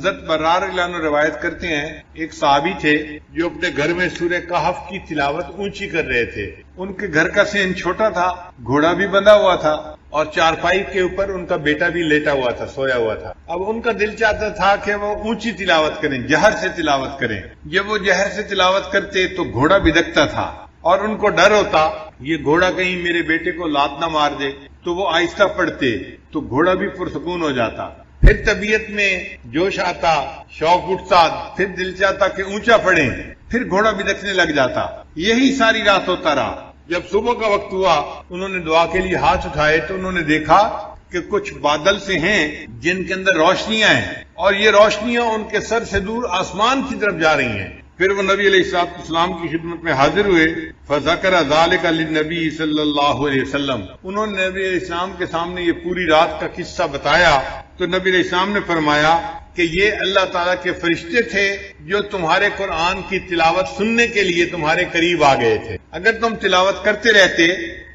حضرت برار رضی اللہ عنہ روایت کرتے ہیں ایک صحابی تھے جو اپنے گھر میں سورہ کہف کی تلاوت اونچی کر رہے تھے. ان کے گھر کا صحن چھوٹا تھا، گھوڑا بھی بندھا ہوا تھا اور چارپائی کے اوپر ان کا بیٹا بھی لیٹا ہوا تھا، سویا ہوا تھا. اب ان کا دل چاہتا تھا کہ وہ اونچی تلاوت کریں، جہر سے تلاوت کریں. جب وہ جہر سے تلاوت کرتے تو گھوڑا بدکتا تھا اور ان کو ڈر ہوتا یہ گھوڑا کہیں میرے بیٹے کو لات نہ مار دے، تو وہ آہستہ پڑھتے تو گھوڑا بھی پرسکون ہو جاتا. پھر طبیعت میں جوش آتا، شوق اٹھتا، پھر دل چاہتا کہ اونچا پڑھیں، پھر گھوڑا بدکنے لگ جاتا. یہی ساری رات ہوتا رہا. جب صبح کا وقت ہوا انہوں نے دعا کے لیے ہاتھ اٹھائے تو انہوں نے دیکھا کہ کچھ بادل سے ہیں جن کے اندر روشنیاں ہیں اور یہ روشنیاں ان کے سر سے دور آسمان کی طرف جا رہی ہیں. پھر وہ نبی علیہ السلام کی خدمت میں حاضر ہوئے. فذکر ذلک للنبی صلی اللہ علیہ وسلم، انہوں نے نبی علیہ السلام کے سامنے یہ پوری رات کا قصہ بتایا تو نبی علیہ السلام نے فرمایا کہ یہ اللہ تعالیٰ کے فرشتے تھے جو تمہارے قرآن کی تلاوت سننے کے لیے تمہارے قریب آ گئے تھے. اگر تم تلاوت کرتے رہتے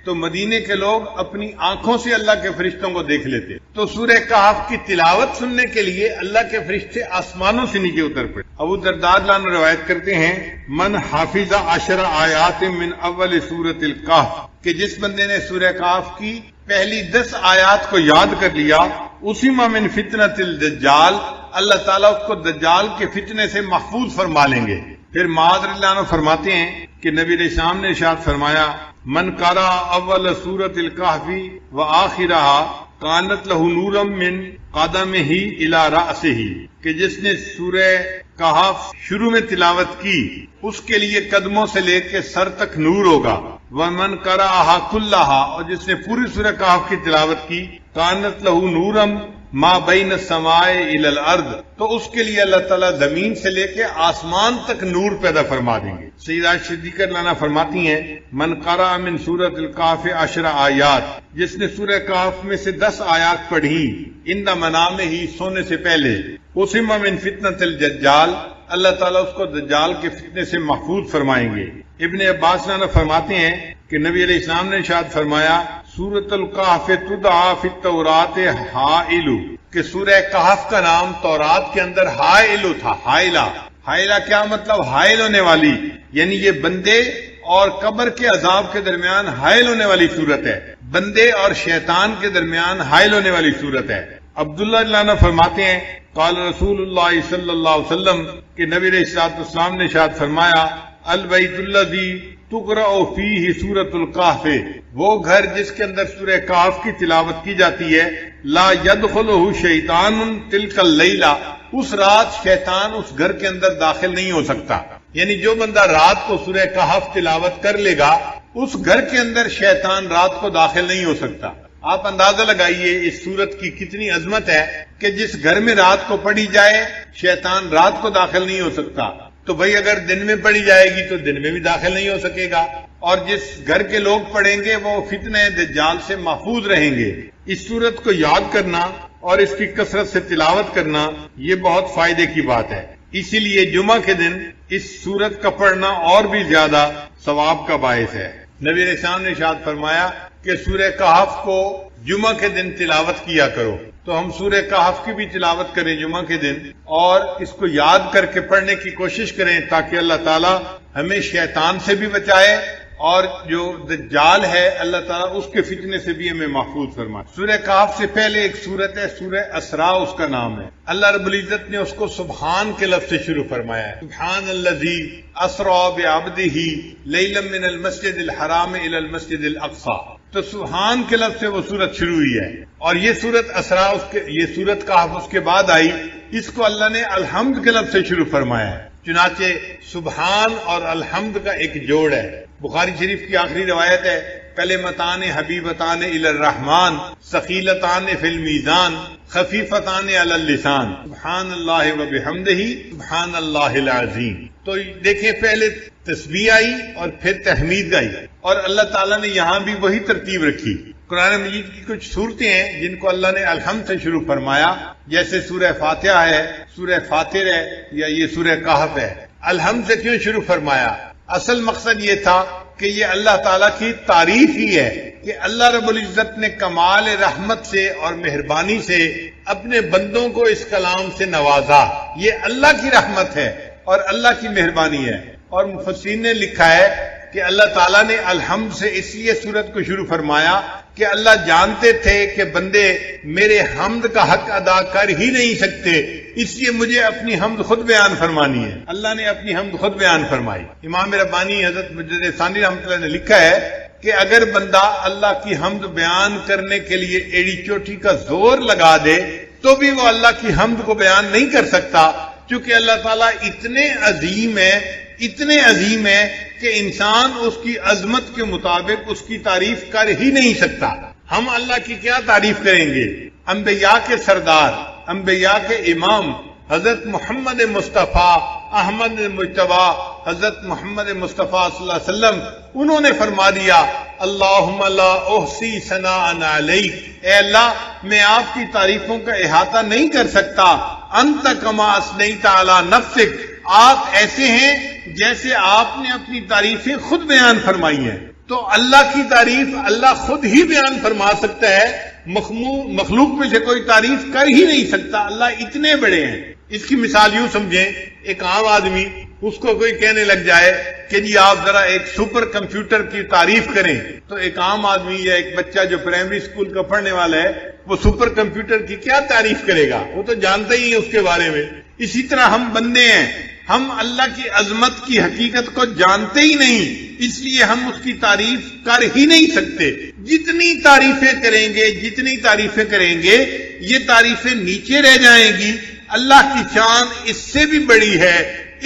تو مدینے کے لوگ اپنی آنکھوں سے اللہ کے فرشتوں کو دیکھ لیتے. تو سورہ کہف کی تلاوت سننے کے لیے اللہ کے فرشتے آسمانوں سے نیچے اتر پڑے. ابو درداء رضی اللہ عنہ روایت کرتے ہیں من حافظ 10 آیات من اول سورۃ الکہف، کہ جس بندے نے سورہ کہف کی پہلی 10 آیات کو یاد کر لیا، اسی من فتنۃ الدجال، اللہ تعالیٰ اس کو دجال کے فتنے سے محفوظ فرما لیں گے. پھر معاذ رضی اللہ عنہ فرماتے ہیں کہ نبی علیہ السلام نے ارشاد فرمایا من قرأ اول سورۃ الکہف وآخرہا کانت لہ نورا من قدمہ الی رأسہ، کہ جس نے سورہ کہف شروع میں تلاوت کی اس کے لیے قدموں سے لے کے سر تک نور ہوگا. ومن قرأہا کلہا، اور جس نے پوری سورہ کہف کی تلاوت کی کانت لہ نورا ما بین السماء الی الارض، تو اس کے لیے اللہ تعالیٰ زمین سے لے کے آسمان تک نور پیدا فرما دیں گے. سیدہ صدیقہ رضی اللہ عنہا فرماتی ہیں من قرأ من سورۃ الکہف 10 آیات، جس نے سورہ کہف میں سے 10 آیات پڑھی عند منامہ، سونے سے پہلے، اسم من فتنۃ الدجال، اللہ تعالیٰ اس کو دجال کے فتنے سے محفوظ فرمائیں گے. ابن عباس رضی اللہ عنہ فرماتے ہیں کہ نبی علیہ السلام نے ارشاد فرمایا سورۃ الکہف تدعا فی التوراۃ حائل، کہ سورہ کہف کا نام تورات کے اندر حائل تھا. حائلہ کیا مطلب؟ حائل ہونے والی، یعنی یہ بندے اور قبر کے عذاب کے درمیان حائل ہونے والی صورت ہے، بندے اور شیطان کے درمیان حائل ہونے والی صورت ہے. عبداللہ رضی اللہ عنہ فرماتے ہیں قال رسول اللہ صلی اللہ علیہ وسلم، کہ نبی علیہ السلام نے ارشاد فرمایا البیت الذی تقرأ فیہ سورۃ الکہف، وہ گھر جس کے اندر سورہ کہف کی تلاوت کی جاتی ہے، لا یدخلہ شیطان تلک اللیلہ، اس رات شیطان اس گھر کے اندر داخل نہیں ہو سکتا. یعنی جو بندہ رات کو سورہ کہف تلاوت کر لے گا اس گھر کے اندر شیطان رات کو داخل نہیں ہو سکتا. آپ اندازہ لگائیے اس سورت کی کتنی عظمت ہے کہ جس گھر میں رات کو پڑھی جائے شیطان رات کو داخل نہیں ہو سکتا. تو بھئی اگر دن میں پڑھی جائے گی تو دن میں بھی داخل نہیں ہو سکے گا، اور جس گھر کے لوگ پڑھیں گے وہ فتنہ دجال سے محفوظ رہیں گے. اس سورت کو یاد کرنا اور اس کی کثرت سے تلاوت کرنا یہ بہت فائدے کی بات ہے. اسی لیے جمعہ کے دن اس سورت کا پڑھنا اور بھی زیادہ ثواب کا باعث ہے. نبی علیہ السلام نے ارشاد فرمایا کہ سورہ کہف کو جمعہ کے دن تلاوت کیا کرو. تو ہم سورہ کہف کی بھی تلاوت کریں جمعہ کے دن اور اس کو یاد کر کے پڑھنے کی کوشش کریں تاکہ اللہ تعالیٰ ہمیں شیطان سے بھی بچائے اور جو دجال ہے اللہ تعالیٰ اس کے فتنے سے بھی ہمیں محفوظ فرمائے. سورہ کہف سے پہلے ایک سورت ہے سورہ اسراء، اس کا نام ہے. اللہ رب العزت نے اس کو سبحان کے لفظ سے شروع فرمایا ہے. سبحان الذی اسریٰ بعبدہ لیلا من المسجد الحرام الی المسجد الاقصی. تو سبحان کے لفظ سے وہ سورت شروع ہوئی ہے. اور یہ سورت اسراء یہ سورت کہف اس کے بعد آئی. اس کو اللہ نے الحمد کے لفظ سے شروع فرمایا ہے. چنانچہ سبحان اور الحمد کا ایک جوڑ ہے. بخاری شریف کی آخری روایت ہے کلمتان حبیبتان الی الرحمن ثقیلتان فی المیزان خفیفتان علی اللسان سبحان اللہ و بحمدہ سبحان اللہ العظیم. تو دیکھیں پہلے تسبیح آئی اور پھر تحمید آئی اور اللہ تعالیٰ نے یہاں بھی وہی ترتیب رکھی. قرآن مجید کی کچھ صورتیں ہیں جن کو اللہ نے الحمد سے شروع فرمایا، جیسے سورہ فاتحہ ہے، سورہ فاطر ہے یا یہ سورہ کہف ہے. الحمد سے کیوں شروع فرمایا؟ اصل مقصد یہ تھا کہ یہ اللہ تعالیٰ کی تعریف ہی ہے کہ اللہ رب العزت نے کمال رحمت سے اور مہربانی سے اپنے بندوں کو اس کلام سے نوازا. یہ اللہ کی رحمت ہے اور اللہ کی مہربانی ہے. اور مفسرین نے لکھا ہے کہ اللہ تعالیٰ نے الحمد سے اس لیے سورت کو شروع فرمایا کہ اللہ جانتے تھے کہ بندے میرے حمد کا حق ادا کر ہی نہیں سکتے، اس لیے مجھے اپنی حمد خود بیان فرمانی ہے. اللہ نے اپنی حمد خود بیان فرمائی. امام ربانی حضرت مجدد ثانی رحمۃ اللہ نے لکھا ہے کہ اگر بندہ اللہ کی حمد بیان کرنے کے لیے ایڑی چوٹی کا زور لگا دے تو بھی وہ اللہ کی حمد کو بیان نہیں کر سکتا، چونکہ اللہ تعالیٰ اتنے عظیم ہے کہ انسان اس کی عظمت کے مطابق اس کی تعریف کر ہی نہیں سکتا. ہم اللہ کی کیا تعریف کریں گے؟ انبیاء کے سردار، انبیاء کے امام حضرت محمد مصطفیٰ احمد مجتبیٰ حضرت محمد مصطفیٰ صلی اللہ علیہ وسلم، انہوں نے فرما دیا اللہم لا احصی ثناء علیک، اے اللہ میں آپ کی تعریفوں کا احاطہ نہیں کر سکتا. انت کما اثنیت علی نفسک، آپ ایسے ہیں جیسے آپ نے اپنی تعریفیں خود بیان فرمائی ہیں. تو اللہ کی تعریف اللہ خود ہی بیان فرما سکتا ہے، مخلوق میں سے کوئی تعریف کر ہی نہیں سکتا. اللہ اتنے بڑے ہیں. اس کی مثال یوں سمجھیں، ایک عام آدمی اس کو کوئی کہنے لگ جائے کہ جی آپ ذرا ایک سپر کمپیوٹر کی تعریف کریں، تو ایک عام آدمی یا ایک بچہ جو پرائمری اسکول کا پڑھنے والا ہے وہ سپر کمپیوٹر کی کیا تعریف کرے گا؟ وہ تو جانتا ہی ہے اس کے بارے میں. اسی طرح ہم بندے ہیں، ہم اللہ کی عظمت کی حقیقت کو جانتے ہی نہیں، اس لیے ہم اس کی تعریف کر ہی نہیں سکتے. جتنی تعریفیں کریں گے یہ تعریفیں نیچے رہ جائیں گی. اللہ کی شان اس سے بھی بڑی ہے،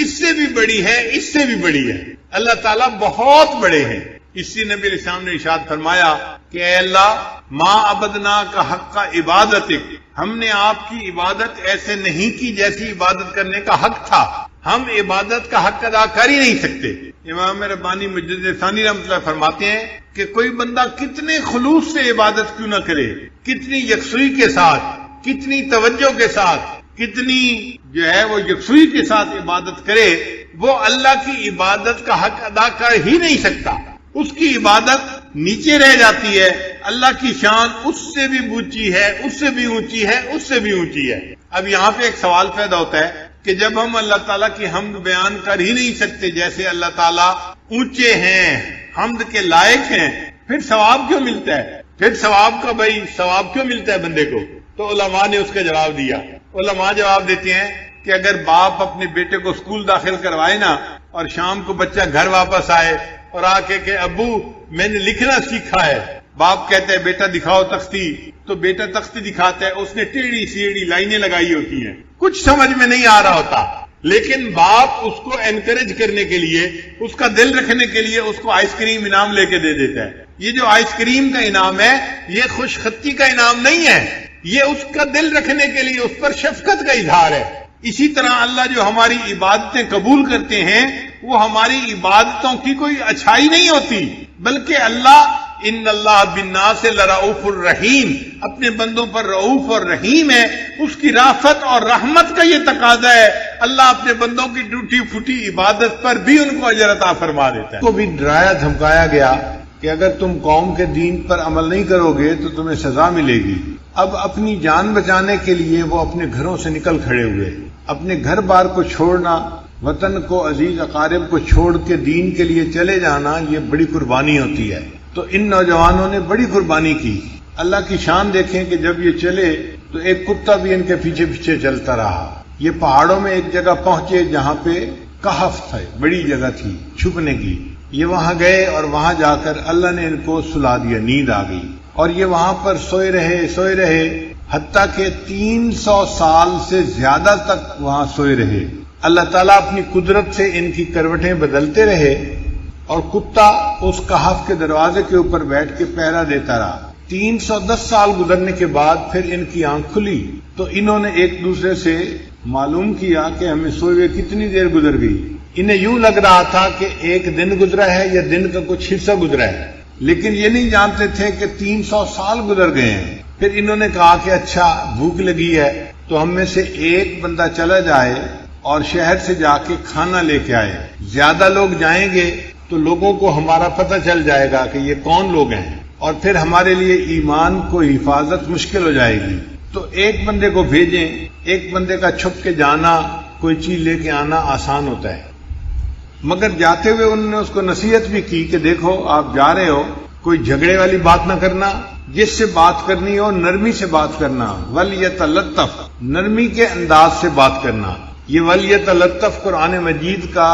اس سے بھی بڑی ہے، اس سے بھی بڑی ہے. اللہ تعالیٰ بہت بڑے ہیں. اسی نبی علیہ السلام نے ارشاد فرمایا کہ اے اللہ ما عبدنا کا حق کا عبادتک، ہم نے آپ کی عبادت ایسے نہیں کی جیسی عبادت کرنے کا حق تھا. ہم عبادت کا حق ادا کر ہی نہیں سکتے. امام ربانی مجدد ثانی رحمۃ اللہ فرماتے ہیں کہ کوئی بندہ کتنے خلوص سے عبادت کیوں نہ کرے، کتنی یکسوئی کے ساتھ، کتنی توجہ کے ساتھ، کتنی وہ یکسوئی کے ساتھ عبادت کرے، وہ اللہ کی عبادت کا حق ادا کر ہی نہیں سکتا. اس کی عبادت نیچے رہ جاتی ہے. اللہ کی شان اس سے بھی اونچی ہے، اس سے بھی اونچی ہے، اس سے بھی اونچی ہے. اب یہاں پہ ایک سوال پیدا ہوتا ہے کہ جب ہم اللہ تعالیٰ کی حمد بیان کر ہی نہیں سکتے جیسے اللہ تعالیٰ اونچے ہیں، حمد کے لائق ہیں، پھر ثواب کیوں ملتا ہے؟ پھر ثواب کیوں ملتا ہے بندے کو؟ تو علماء نے اس کا جواب دیا. علماء جواب دیتے ہیں کہ اگر باپ اپنے بیٹے کو اسکول داخل کروائے نا اور شام کو بچہ گھر واپس آئے اور آ کے کہ ابو میں نے لکھنا سیکھا ہے، باپ کہتا ہے بیٹا دکھاؤ تختی، تو بیٹا تختی دکھاتا ہے، اس نے ٹیڑھی سیڑھی لائنیں لگائی ہوتی ہیں، کچھ سمجھ میں نہیں آ رہا ہوتا، لیکن باپ اس کو انکریج کرنے کے لیے، اس کا دل رکھنے کے لیے اس کو آئس کریم انعام لے کے دے دیتا ہے. یہ جو آئس کریم کا انعام ہے یہ خوش خطی کا انعام نہیں ہے، یہ اس کا دل رکھنے کے لیے اس پر شفقت کا اظہار ہے. اسی طرح اللہ جو ہماری عبادتیں قبول کرتے ہیں وہ ہماری عبادتوں کی کوئی اچھائی نہیں ہوتی، بلکہ اللہ ان اللہ بالناس لرؤوف الرحیم، اپنے بندوں پر رؤوف اور رحیم ہے. اس کی رافت اور رحمت کا یہ تقاضا ہے، اللہ اپنے بندوں کی ٹوٹی پھوٹی عبادت پر بھی ان کو اجر عطا فرما دیتا ہے. کو بھی ڈرایا دھمکایا گیا کہ اگر تم قوم کے دین پر عمل نہیں کرو گے تو تمہیں سزا ملے گی. اب اپنی جان بچانے کے لیے وہ اپنے گھروں سے نکل کھڑے ہوئے. اپنے گھر بار کو چھوڑنا، وطن کو، عزیز اقارب کو چھوڑ کے دین کے لیے چلے جانا، یہ بڑی قربانی ہوتی ہے. تو ان نوجوانوں نے بڑی قربانی کی. اللہ کی شان دیکھیں کہ جب یہ چلے تو ایک کتا بھی ان کے پیچھے پیچھے چلتا رہا. یہ پہاڑوں میں ایک جگہ پہنچے جہاں پہ کہف تھا، بڑی جگہ تھی چھپنے کی. یہ وہاں گئے اور وہاں جا کر اللہ نے ان کو سلا دیا، نیند آ گئی اور یہ وہاں پر سوئے رہے حتیٰ کہ 300 سال سے زیادہ تک وہاں سوئے رہے. اللہ تعالیٰ اپنی قدرت سے ان کی کروٹیں بدلتے رہے اور کتا اس کہف کے دروازے کے اوپر بیٹھ کے پہرا دیتا رہا. 310 سال گزرنے کے بعد پھر ان کی آنکھ کھلی تو انہوں نے ایک دوسرے سے معلوم کیا کہ ہمیں سوئے ہوئے کتنی دیر گزر گئی. انہیں یوں لگ رہا تھا کہ ایک دن گزرا ہے یا دن کا کچھ حصہ گزرا ہے، لیکن یہ نہیں جانتے تھے کہ 300 سال گزر گئے ہیں. پھر انہوں نے کہا کہ اچھا بھوک لگی ہے تو ہم میں سے ایک بندہ چلا جائے اور شہر سے جا کے کھانا لے کے آئے. زیادہ لوگ جائیں گے تو لوگوں کو ہمارا پتہ چل جائے گا کہ یہ کون لوگ ہیں، اور پھر ہمارے لیے ایمان کو حفاظت مشکل ہو جائے گی۔ تو ایک بندے کو بھیجیں، ایک بندے کا چھپ کے جانا، کوئی چیز لے کے آنا آسان ہوتا ہے، مگر جاتے ہوئے انہوں نے اس کو نصیحت بھی کی کہ دیکھو آپ جا رہے ہو، کوئی جھگڑے والی بات نہ کرنا، جس سے بات کرنی ہو نرمی سے بات کرنا، وَلْيَتَلَطَّفْ، نرمی کے انداز سے بات کرنا۔ یہ وَلْيَتَلَطَّفْ قرآن مجید کا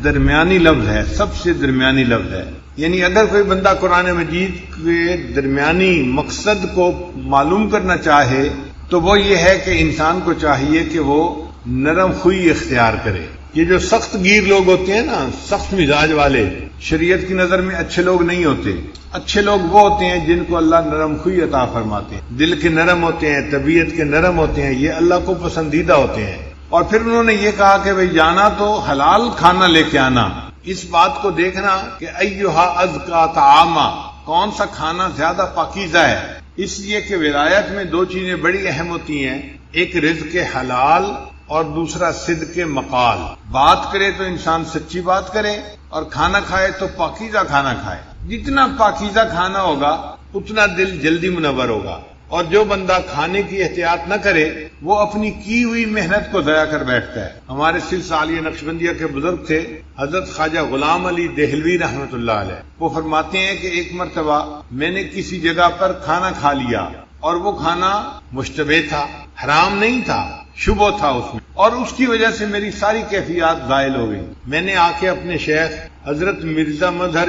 درمیانی لفظ ہے، سب سے درمیانی لفظ ہے، یعنی اگر کوئی بندہ قرآن مجید کے درمیانی مقصد کو معلوم کرنا چاہے تو وہ یہ ہے کہ انسان کو چاہیے کہ وہ نرم خوئی اختیار کرے۔ یہ جو سخت گیر لوگ ہوتے ہیں نا، سخت مزاج والے، شریعت کی نظر میں اچھے لوگ نہیں ہوتے۔ اچھے لوگ وہ ہوتے ہیں جن کو اللہ نرم خوئی عطا فرماتے ہیں، دل کے نرم ہوتے ہیں، طبیعت کے نرم ہوتے ہیں، یہ اللہ کو پسندیدہ ہوتے ہیں۔ اور پھر انہوں نے یہ کہا کہ بھئی جانا تو حلال کھانا لے کے آنا، اس بات کو دیکھنا کہ ایھا ازکا طعاما، کون سا کھانا زیادہ پاکیزہ ہے، اس لیے کہ ولایت میں دو چیزیں بڑی اہم ہوتی ہیں، ایک رزق حلال اور دوسرا صدق مقال۔ بات کرے تو انسان سچی بات کرے، اور کھانا کھائے تو پاکیزہ کھانا کھائے۔ جتنا پاکیزہ کھانا ہوگا اتنا دل جلدی منور ہوگا، اور جو بندہ کھانے کی احتیاط نہ کرے وہ اپنی کی ہوئی محنت کو ضائع کر بیٹھتا ہے۔ ہمارے سلسلہ عالیہ نقشبندیہ کے بزرگ تھے حضرت خواجہ غلام علی دہلوی رحمۃ اللہ علیہ، وہ فرماتے ہیں کہ ایک مرتبہ میں نے کسی جگہ پر کھانا کھا لیا، اور وہ کھانا مشتبہ تھا، حرام نہیں تھا، شبہ تھا اس میں، اور اس کی وجہ سے میری ساری کیفیات زائل ہو گئی۔ میں نے آ کے اپنے شیخ حضرت مرزا مظہر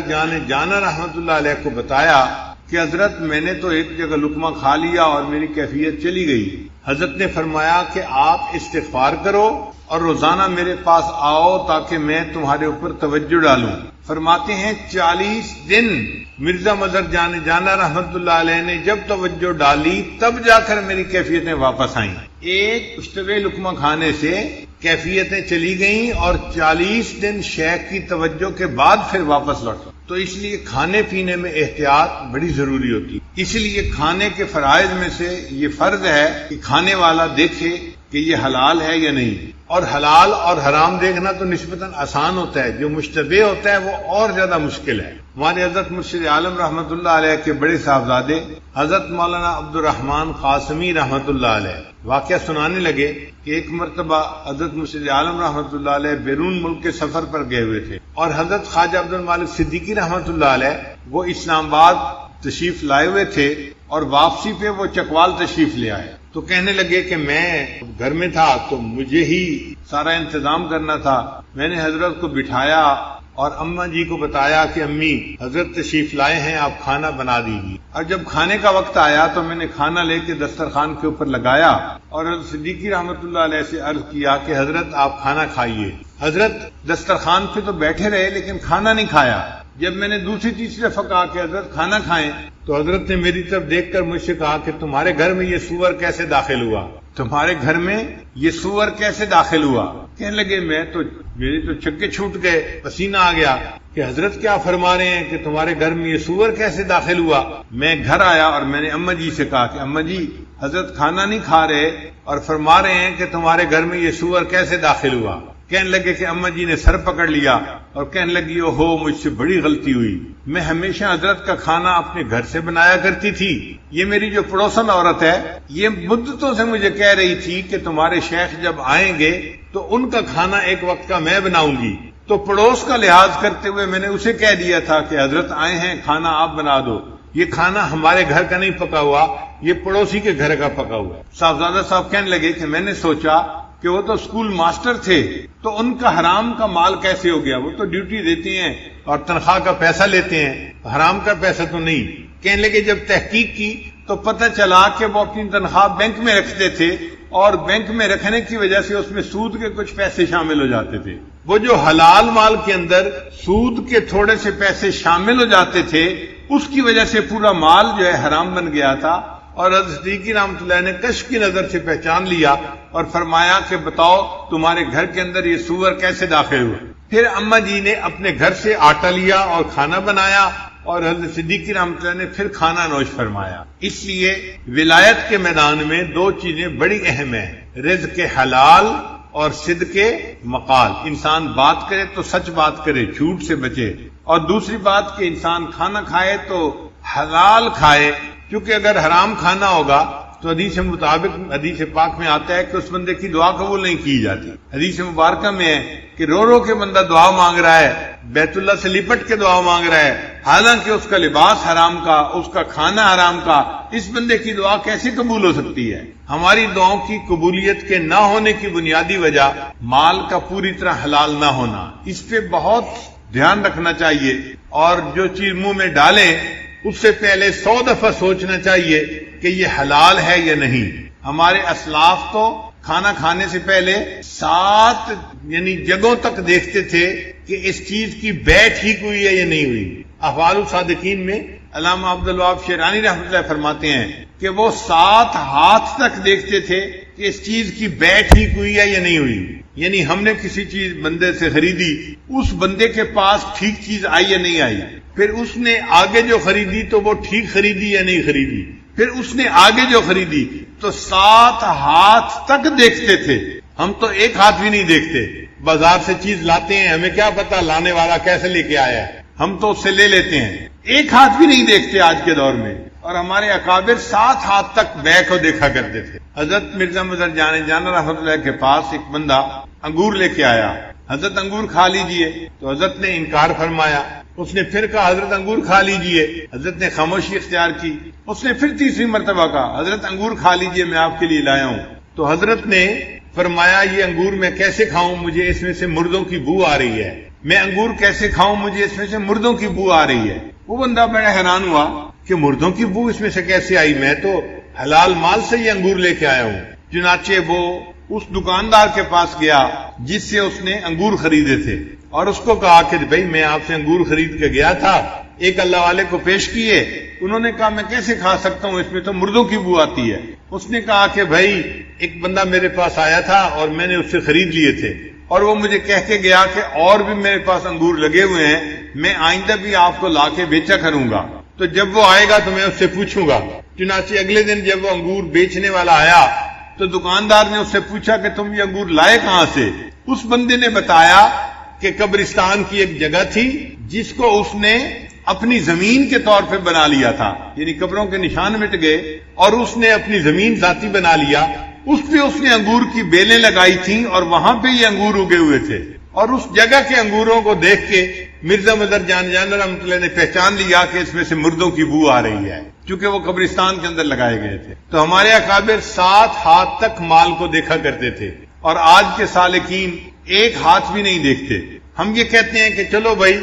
جانا رحمۃ اللہ علیہ کو بتایا کہ حضرت میں نے تو ایک جگہ لقمہ کھا لیا اور میری کیفیت چلی گئی۔ حضرت نے فرمایا کہ آپ استغفار کرو اور روزانہ میرے پاس آؤ تاکہ میں تمہارے اوپر توجہ ڈالوں۔ فرماتے ہیں 40 دن مرزا مظہر جانا رحمت اللہ علیہ نے جب توجہ ڈالی تب جا کر میری کیفیتیں واپس آئیں۔ ایک اشتبہ لقمہ کھانے سے کیفیتیں چلی گئیں، اور 40 دن شیخ کی توجہ کے بعد پھر واپس لوٹا۔ تو اس لیے کھانے پینے میں احتیاط بڑی ضروری ہوتی ہے۔ اسی لیے کھانے کے فرائض میں سے یہ فرض ہے کہ کھانے والا دیکھے کہ یہ حلال ہے یا نہیں، اور حلال اور حرام دیکھنا تو نسبتاً آسان ہوتا ہے، جو مشتبہ ہوتا ہے وہ اور زیادہ مشکل ہے۔ ہمارے حضرت مرشد عالم رحمۃ اللہ علیہ کے بڑے صاحبزادے حضرت مولانا عبد الرحمن قاسمی رحمۃ اللہ علیہ واقعہ سنانے لگے کہ ایک مرتبہ حضرت مرشد عالم رحمۃ اللہ علیہ بیرون ملک کے سفر پر گئے ہوئے تھے، اور حضرت خواجہ عبد المالک صدیقی رحمۃ اللہ علیہ وہ اسلام آباد تشریف لائے ہوئے تھے، اور واپسی پہ وہ چکوال تشریف لے آئے۔ تو کہنے لگے کہ میں گھر میں تھا تو مجھے ہی سارا انتظام کرنا تھا، میں نے حضرت کو بٹھایا اور اماں جی کو بتایا کہ امی حضرت تشریف لائے ہیں، آپ کھانا بنا دیجیے۔ اور جب کھانے کا وقت آیا تو میں نے کھانا لے کے دسترخوان کے اوپر لگایا، اور حضرت صدیقی رحمۃ اللہ علیہ سے عرض کیا کہ حضرت آپ کھانا کھائیے۔ حضرت دسترخوان پہ تو بیٹھے رہے لیکن کھانا نہیں کھایا۔ جب میں نے دوسری تیسری دفعہ کہا کہ حضرت کھانا کھائیں تو حضرت نے میری طرف دیکھ کر مجھ سے کہا کہ تمہارے گھر میں یہ سور کیسے داخل ہوا، تمہارے گھر میں یہ سور کیسے داخل ہوا؟ کہنے لگے میرے تو چکے چھوٹ گئے، پسینہ آ گیا کہ حضرت کیا فرما رہے ہیں کہ تمہارے گھر میں یہ سور کیسے داخل ہوا؟ میں گھر آیا اور میں نے اماں جی سے کہا کہ اماں جی حضرت کھانا نہیں کھا رہے اور فرما رہے ہیں کہ تمہارے گھر میں یہ سور کیسے داخل ہوا؟ کہنے لگے کہ اماں جی نے سر پکڑ لیا اور کہنے لگی او ہو مجھ سے بڑی غلطی ہوئی، میں ہمیشہ حضرت کا کھانا اپنے گھر سے بنایا کرتی تھی، یہ میری جو پڑوسن عورت ہے یہ مدتوں سے مجھے کہہ رہی تھی کہ تمہارے شیخ جب آئیں گے تو ان کا کھانا ایک وقت کا میں بناؤں گی، تو پڑوس کا لحاظ کرتے ہوئے میں نے اسے کہہ دیا تھا کہ حضرت آئے ہیں کھانا آپ بنا دو، یہ کھانا ہمارے گھر کا نہیں پکا ہوا، یہ پڑوسی کے گھر کا پکا ہوا ہے۔ صاحبزادہ صاحب کہنے لگے کہ میں نے سوچا کہ وہ تو اسکول ماسٹر تھے تو ان کا حرام کا مال کیسے ہو گیا، وہ تو ڈیوٹی دیتے ہیں اور تنخواہ کا پیسہ لیتے ہیں، حرام کا پیسہ تو نہیں۔ کہنے لگے جب تحقیق کی تو پتہ چلا کہ وہ اپنی تنخواہ بینک میں رکھتے تھے، اور بینک میں رکھنے کی وجہ سے اس میں سود کے کچھ پیسے شامل ہو جاتے تھے، وہ جو حلال مال کے اندر سود کے تھوڑے سے پیسے شامل ہو جاتے تھے اس کی وجہ سے پورا مال جو ہے حرام بن گیا تھا۔ اور حضرت صدیقی رحمۃ اللہ نے کشف کی نظر سے پہچان لیا اور فرمایا کہ بتاؤ تمہارے گھر کے اندر یہ سور کیسے داخل ہوئے؟ پھر اماں جی نے اپنے گھر سے آٹا لیا اور کھانا بنایا، اور حضرت صدیقی رحمۃ اللہ نے پھر کھانا نوش فرمایا۔ اس لیے ولایت کے میدان میں دو چیزیں بڑی اہم ہیں، رزق حلال اور صدق مقال، انسان بات کرے تو سچ بات کرے، جھوٹ سے بچے. اور دوسری بات کہ انسان کھانا کھائے تو حلال کھائے، کیونکہ اگر حرام کھانا ہوگا تو حدیث مطابق حدیث پاک میں آتا ہے کہ اس بندے کی دعا قبول نہیں کی جاتی. حدیث مبارکہ میں ہے کہ رو رو کے بندہ دعا مانگ رہا ہے، بیت اللہ سے لپٹ کے دعا مانگ رہا ہے، حالانکہ اس کا لباس حرام کا، اس کا کھانا حرام کا، اس بندے کی دعا کیسے قبول ہو سکتی ہے؟ ہماری دعاؤں کی قبولیت کے نہ ہونے کی بنیادی وجہ مال کا پوری طرح حلال نہ ہونا. اس پہ بہت دھیان رکھنا چاہیے، اور جو چیز منہ میں ڈالیں اس سے پہلے 100 دفعہ سوچنا چاہیے کہ یہ حلال ہے یا نہیں. ہمارے اسلاف تو کھانا کھانے سے پہلے 7 جگہوں تک دیکھتے تھے کہ اس چیز کی بیع ٹھیک ہوئی ہے یا نہیں ہوئی. احوال الصادقین میں علامہ عبدالوہاب شیرانی رحمۃ اللہ فرماتے ہیں کہ وہ 7 ہاتھ تک دیکھتے تھے کہ اس چیز کی بیع ٹھیک ہوئی ہے یا نہیں ہوئی. یعنی ہم نے کسی چیز بندے سے خریدی، اس بندے کے پاس ٹھیک چیز آئی یا نہیں آئی، پھر اس نے آگے جو خریدی تو وہ ٹھیک خریدی یا نہیں خریدی، پھر اس نے آگے جو خریدی، تو 7 ہاتھ تک دیکھتے تھے. ہم تو ایک ہاتھ بھی نہیں دیکھتے. بازار سے چیز لاتے ہیں، ہمیں کیا پتا لانے والا کیسے لے کے آیا ہے، ہم تو اس سے لے لیتے ہیں. ایک ہاتھ بھی نہیں دیکھتے آج کے دور میں. اور ہمارے اکابر 7 ہاتھ تک بیع کو دیکھا کرتے تھے. حضرت مرزا مظہر جان رحمۃ اللہ کے پاس ایک بندہ انگور لے کے آیا. حضرت انگور کھا لیجئے، تو حضرت نے انکار فرمایا. اس نے پھر کہا حضرت انگور کھا لیجئے، حضرت نے خاموشی اختیار کی. اس نے پھر تیسری مرتبہ کہا حضرت انگور کھا لیجئے، میں آپ کے لیے لایا ہوں. تو حضرت نے فرمایا یہ انگور میں کیسے کھاؤں، مجھے اس میں سے مردوں کی بو آ رہی ہے. میں انگور کیسے کھاؤں، مجھے اس میں سے مردوں کی بو آ رہی ہے. وہ بندہ بڑا حیران ہوا کہ مردوں کی بو اس میں سے کیسے آئی، میں تو حلال مال سے یہ انگور لے کے آیا ہوں. چنانچہ وہ اس دکاندار کے پاس گیا جس سے اس نے انگور خریدے تھے، اور اس کو کہا کہ بھئی میں آپ سے انگور خرید کے گیا تھا، ایک اللہ والے کو پیش کیے. انہوں نے کہا میں کیسے کھا سکتا ہوں، اس میں تو مردوں کی بو آتی ہے. اس نے کہا کہ بھئی ایک بندہ میرے پاس آیا تھا اور میں نے اس سے خرید لیے تھے، اور وہ مجھے کہہ کے گیا کہ اور بھی میرے پاس انگور لگے ہوئے ہیں، میں آئندہ بھی آپ کو لا کے بیچا کروں گا، تو جب وہ آئے گا تو میں اس سے پوچھوں گا. چنانچہ اگلے دن جب وہ انگور بیچنے والا آیا تو دکاندار نے اس سے پوچھا کہ تم یہ انگور لائے کہاں سے. اس بندے نے بتایا کہ قبرستان کی ایک جگہ تھی جس کو اس نے اپنی زمین کے طور پہ بنا لیا تھا، یعنی قبروں کے نشان مٹ گئے اور اس نے اپنی زمین ذاتی بنا لیا. اس پہ اس نے انگور کی بیلیں لگائی تھیں اور وہاں پہ یہ انگور اگے ہوئے تھے. اور اس جگہ کے انگوروں کو دیکھ کے مرزا مظہر جان رحمۃ اللہ نے پہچان لیا کہ اس میں سے مردوں کی بو آ رہی ہے، کیونکہ وہ قبرستان کے اندر لگائے گئے تھے. تو ہمارے اکابر 7 ہاتھ تک مال کو دیکھا کرتے تھے، اور آج کے سالکین ایک ہاتھ بھی نہیں دیکھتے. ہم یہ کہتے ہیں کہ چلو بھائی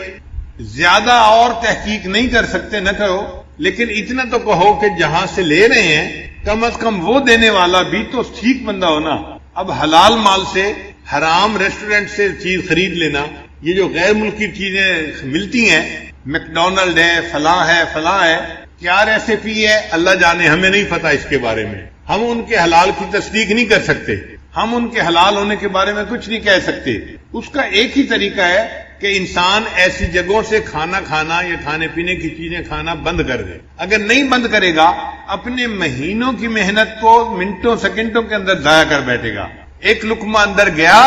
زیادہ اور تحقیق نہیں کر سکتے نہ کرو، لیکن اتنا تو کہو کہ جہاں سے لے رہے ہیں کم از کم وہ دینے والا بھی تو ٹھیک بندہ ہونا. اب حلال مال سے حرام ریسٹورنٹ سے چیز خرید لینا، یہ جو غیر ملکی چیزیں ملتی ہیں، میکڈونلڈ ہے، فلاں ہے، کیا ریسیپی ہے اللہ جانے، ہمیں نہیں پتا اس کے بارے میں. ہم ان کے حلال کی تصدیق نہیں کر سکتے، ہم ان کے حلال ہونے کے بارے میں کچھ نہیں کہہ سکتے. اس کا ایک ہی طریقہ ہے کہ انسان ایسی جگہوں سے کھانا کھانا یا کھانے پینے کی چیزیں کھانا بند کر دے. اگر نہیں بند کرے گا اپنے مہینوں کی محنت کو منٹوں سیکنڈوں کے اندر ضائع کر بیٹھے گا. ایک لقمہ اندر گیا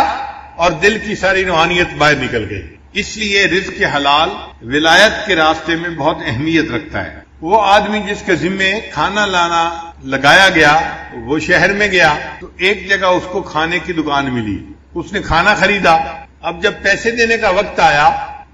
اور دل کی ساری روحانیت باہر نکل گئی. اس لیے رزق حلال ولایت کے راستے میں بہت اہمیت رکھتا ہے. وہ آدمی جس کے ذمے کھانا لانا لگایا گیا، وہ شہر میں گیا تو ایک جگہ اس کو کھانے کی دکان ملی، اس نے کھانا خریدا. اب جب پیسے دینے کا وقت آیا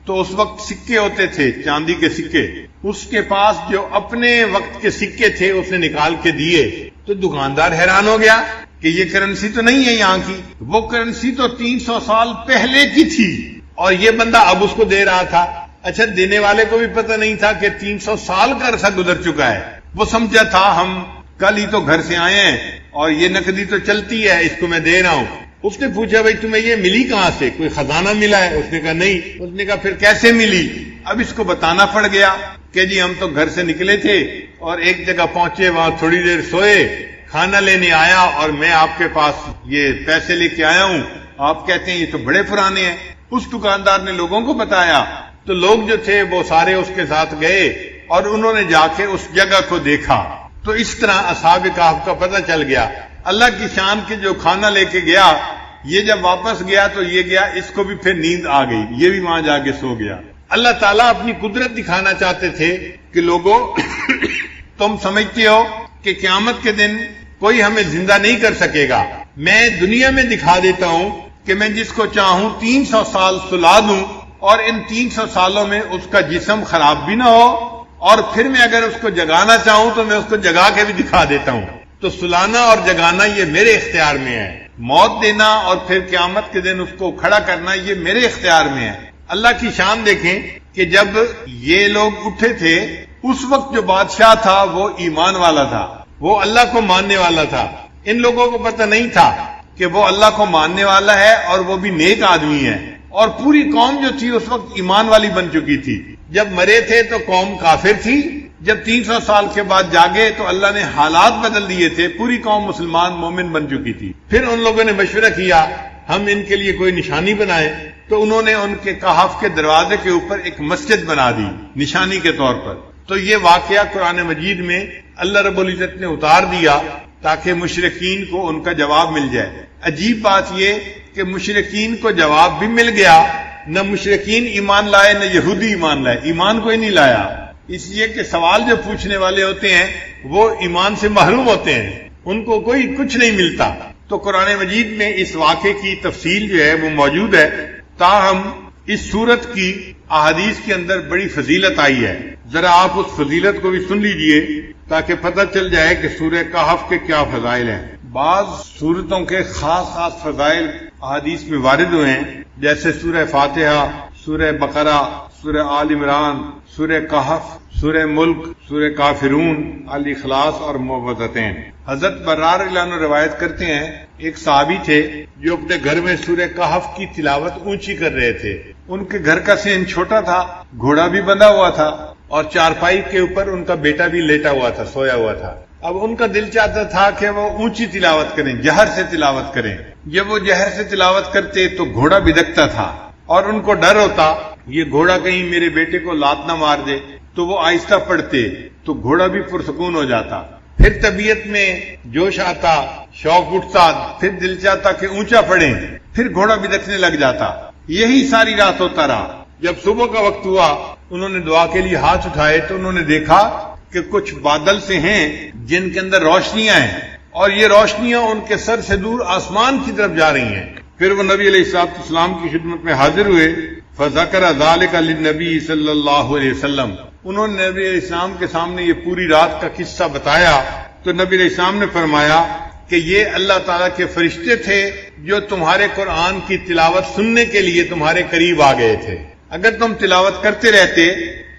تو اس وقت سکے ہوتے تھے، چاندی کے سکے، اس کے پاس جو اپنے وقت کے سکے تھے اس نے نکال کے دیے. تو دکاندار حیران ہو گیا کہ یہ کرنسی تو نہیں ہے یہاں کی، وہ کرنسی تو 300 سال پہلے کی تھی اور یہ بندہ اب اس کو دے رہا تھا. اچھا دینے والے کو بھی پتہ نہیں تھا کہ 300 سال کا عرصہ گزر چکا ہے. وہ سمجھا تھا ہم کل ہی تو گھر سے آئے ہیں اور یہ نقدی تو چلتی ہے، اس کو میں دے رہا ہوں. اس نے پوچھا بھائی تمہیں یہ ملی کہاں سے، کوئی خزانہ ملا ہے؟ اس نے کہا نہیں. اس نے کہا پھر کیسے ملی؟ اب اس کو بتانا پڑ گیا کہ جی ہم تو گھر سے نکلے تھے اور ایک جگہ پہنچے، وہاں تھوڑی دیر سوئے، کھانا لینے آیا اور میں آپ کے پاس یہ پیسے لے کے آیا ہوں. آپ کہتے ہیں یہ تو بڑے پرانے ہیں. اس دکاندار نے لوگوں کو بتایا تو لوگ جو تھے وہ سارے اس کے ساتھ گئے اور انہوں نے جا کے اس جگہ کو دیکھا. تو اس طرح اصحاب کہف کا پتہ چل گیا. اللہ کی شان کے جو کھانا لے کے گیا یہ جب واپس گیا تو یہ گیا، اس کو بھی پھر نیند آ گئی، یہ بھی وہاں جا کے سو گیا۔ اللہ تعالیٰ اپنی قدرت دکھانا چاہتے تھے کہ لوگوں تم سمجھتے ہو کہ قیامت کے دن کوئی ہمیں زندہ نہیں کر سکے گا، میں دنیا میں دکھا دیتا ہوں کہ میں جس کو چاہوں 300 سال سلا دوں اور ان 300 سالوں میں اس کا جسم خراب بھی نہ ہو، اور پھر میں اگر اس کو جگانا چاہوں تو میں اس کو جگا کے بھی دکھا دیتا ہوں۔ تو سلانا اور جگانا یہ میرے اختیار میں ہے، موت دینا اور پھر قیامت کے دن اس کو کھڑا کرنا یہ میرے اختیار میں ہے۔ اللہ کی شان دیکھیں کہ جب یہ لوگ اٹھے تھے اس وقت جو بادشاہ تھا وہ ایمان والا تھا، وہ اللہ کو ماننے والا تھا۔ ان لوگوں کو پتہ نہیں تھا کہ وہ اللہ کو ماننے والا ہے اور وہ بھی نیک آدمی ہے، اور پوری قوم جو تھی اس وقت ایمان والی بن چکی تھی۔ جب مرے تھے تو قوم کافر تھی، جب 300 سال کے بعد جاگے تو اللہ نے حالات بدل دیے تھے، پوری قوم مسلمان مومن بن چکی تھی۔ پھر ان لوگوں نے مشورہ کیا ہم ان کے لیے کوئی نشانی بنائیں، تو انہوں نے ان کے کہف کے دروازے کے اوپر ایک مسجد بنا دی نشانی کے طور پر۔ تو یہ واقعہ قرآن مجید میں اللہ رب العزت نے اتار دیا تاکہ مشرکین کو ان کا جواب مل جائے۔ عجیب بات یہ کہ مشرکین کو جواب بھی مل گیا، نہ مشرکین ایمان لائے نہ یہودی ایمان لائے، ایمان کوئی نہیں لایا، اس لیے کہ سوال جو پوچھنے والے ہوتے ہیں وہ ایمان سے محروم ہوتے ہیں، ان کو کوئی کچھ نہیں ملتا۔ تو قرآن مجید میں اس واقعے کی تفصیل جو ہے وہ موجود ہے، تاہم اس سورت کی احادیث کے اندر بڑی فضیلت آئی ہے، ذرا آپ اس فضیلت کو بھی سن لیجئے تاکہ پتہ چل جائے کہ سورہ کہف کے کیا فضائل ہیں۔ بعض سورتوں کے خاص خاص فضائل احادیث میں وارد ہوئے ہیں، جیسے سورہ فاتحہ، سورہ بقرہ، سورہ آل عمران، سورہ کہف، سورہ ملک، سورہ کافرون، الاخلاص اور معوذتین۔ حضرت برار رضی اللہ عنہ روایت کرتے ہیں ایک صحابی تھے جو اپنے گھر میں سورہ کہف کی تلاوت اونچی کر رہے تھے۔ ان کے گھر کا صحن چھوٹا تھا، گھوڑا بھی بندھا ہوا تھا اور چارپائی کے اوپر ان کا بیٹا بھی لیٹا ہوا تھا، سویا ہوا تھا۔ اب ان کا دل چاہتا تھا کہ وہ اونچی تلاوت کریں، جہر سے تلاوت کریں۔ جب وہ جہر سے تلاوت کرتے تو گھوڑا بدکتا تھا اور ان کو ڈر ہوتا یہ گھوڑا کہیں میرے بیٹے کو لات نہ مار دے، تو وہ آہستہ پڑھتے تو گھوڑا بھی پرسکون ہو جاتا۔ پھر طبیعت میں جوش آتا، شوق اٹھتا، پھر دل چاہتا کہ اونچا پڑھیں، پھر گھوڑا بدکنے لگ جاتا۔ یہی ساری رات ہوتا رہا۔ جب صبح کا وقت ہوا انہوں نے دعا کے لیے ہاتھ اٹھائے تو انہوں نے دیکھا کہ کچھ بادل سے ہیں جن کے اندر روشنیاں ہیں، اور یہ روشنیاں ان کے سر سے دور آسمان کی طرف جا رہی ہیں۔ پھر وہ نبی علیہ السلام کی خدمت میں حاضر ہوئے، فذکر ذلک للنبی صلی اللہ علیہ وسلم، انہوں نے نبی علیہ السلام کے سامنے یہ پوری رات کا قصہ بتایا تو نبی علیہ السلام نے فرمایا کہ یہ اللہ تعالیٰ کے فرشتے تھے جو تمہارے قرآن کی تلاوت سننے کے لیے تمہارے قریب آ گئے تھے۔ اگر تم تلاوت کرتے رہتے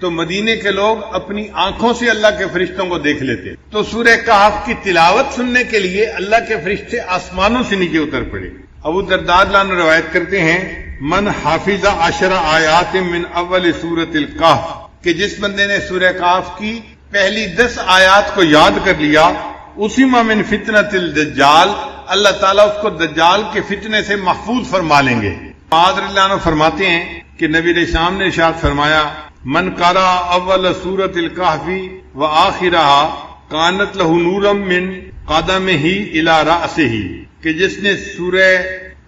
تو مدینے کے لوگ اپنی آنکھوں سے اللہ کے فرشتوں کو دیکھ لیتے۔ تو سورہ کہف کی تلاوت سننے کے لیے اللہ کے فرشتے آسمانوں سے نیچے اتر پڑے۔ ابو درداء رضی اللہ عنہ روایت کرتے ہیں من حافظ 10 آیات من اول سورۃ الکہف، کہ جس بندے نے سورہ کہف کی پہلی 10 آیات کو یاد کر لیا، اسی من فتنۃ الدجال، اللہ تعالیٰ اس کو دجال کے فتنے سے محفوظ فرما لیں گے۔ معاذ رضی اللہ عنہ فرماتے ہیں کہ نبی علیہ السلام نے ارشاد فرمایا من قرأ اول سورۃ الکہف وآخرہا کانت لہ نورا من قدمہ الی رأسہ، کہ جس نے سورہ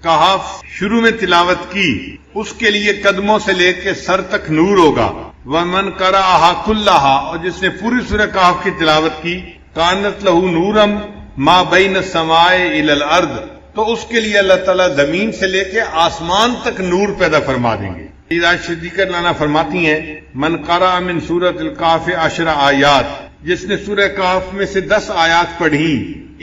کہف شروع میں تلاوت کی اس کے لیے قدموں سے لے کے سر تک نور ہوگا۔ ومن قرأہا کلہا، اور جس نے پوری سورہ کہف کی تلاوت کی، کانت لہ نورا ما بین السماء الی الارض، تو اس کے لیے اللہ تعالیٰ زمین سے لے کے آسمان تک نور پیدا فرما دیں گے۔ صدیقہ لانا فرماتی ہیں من قرأ من سورۃ الکہف 10 آیات، جس نے سورہ کہف میں سے 10 آیات پڑھی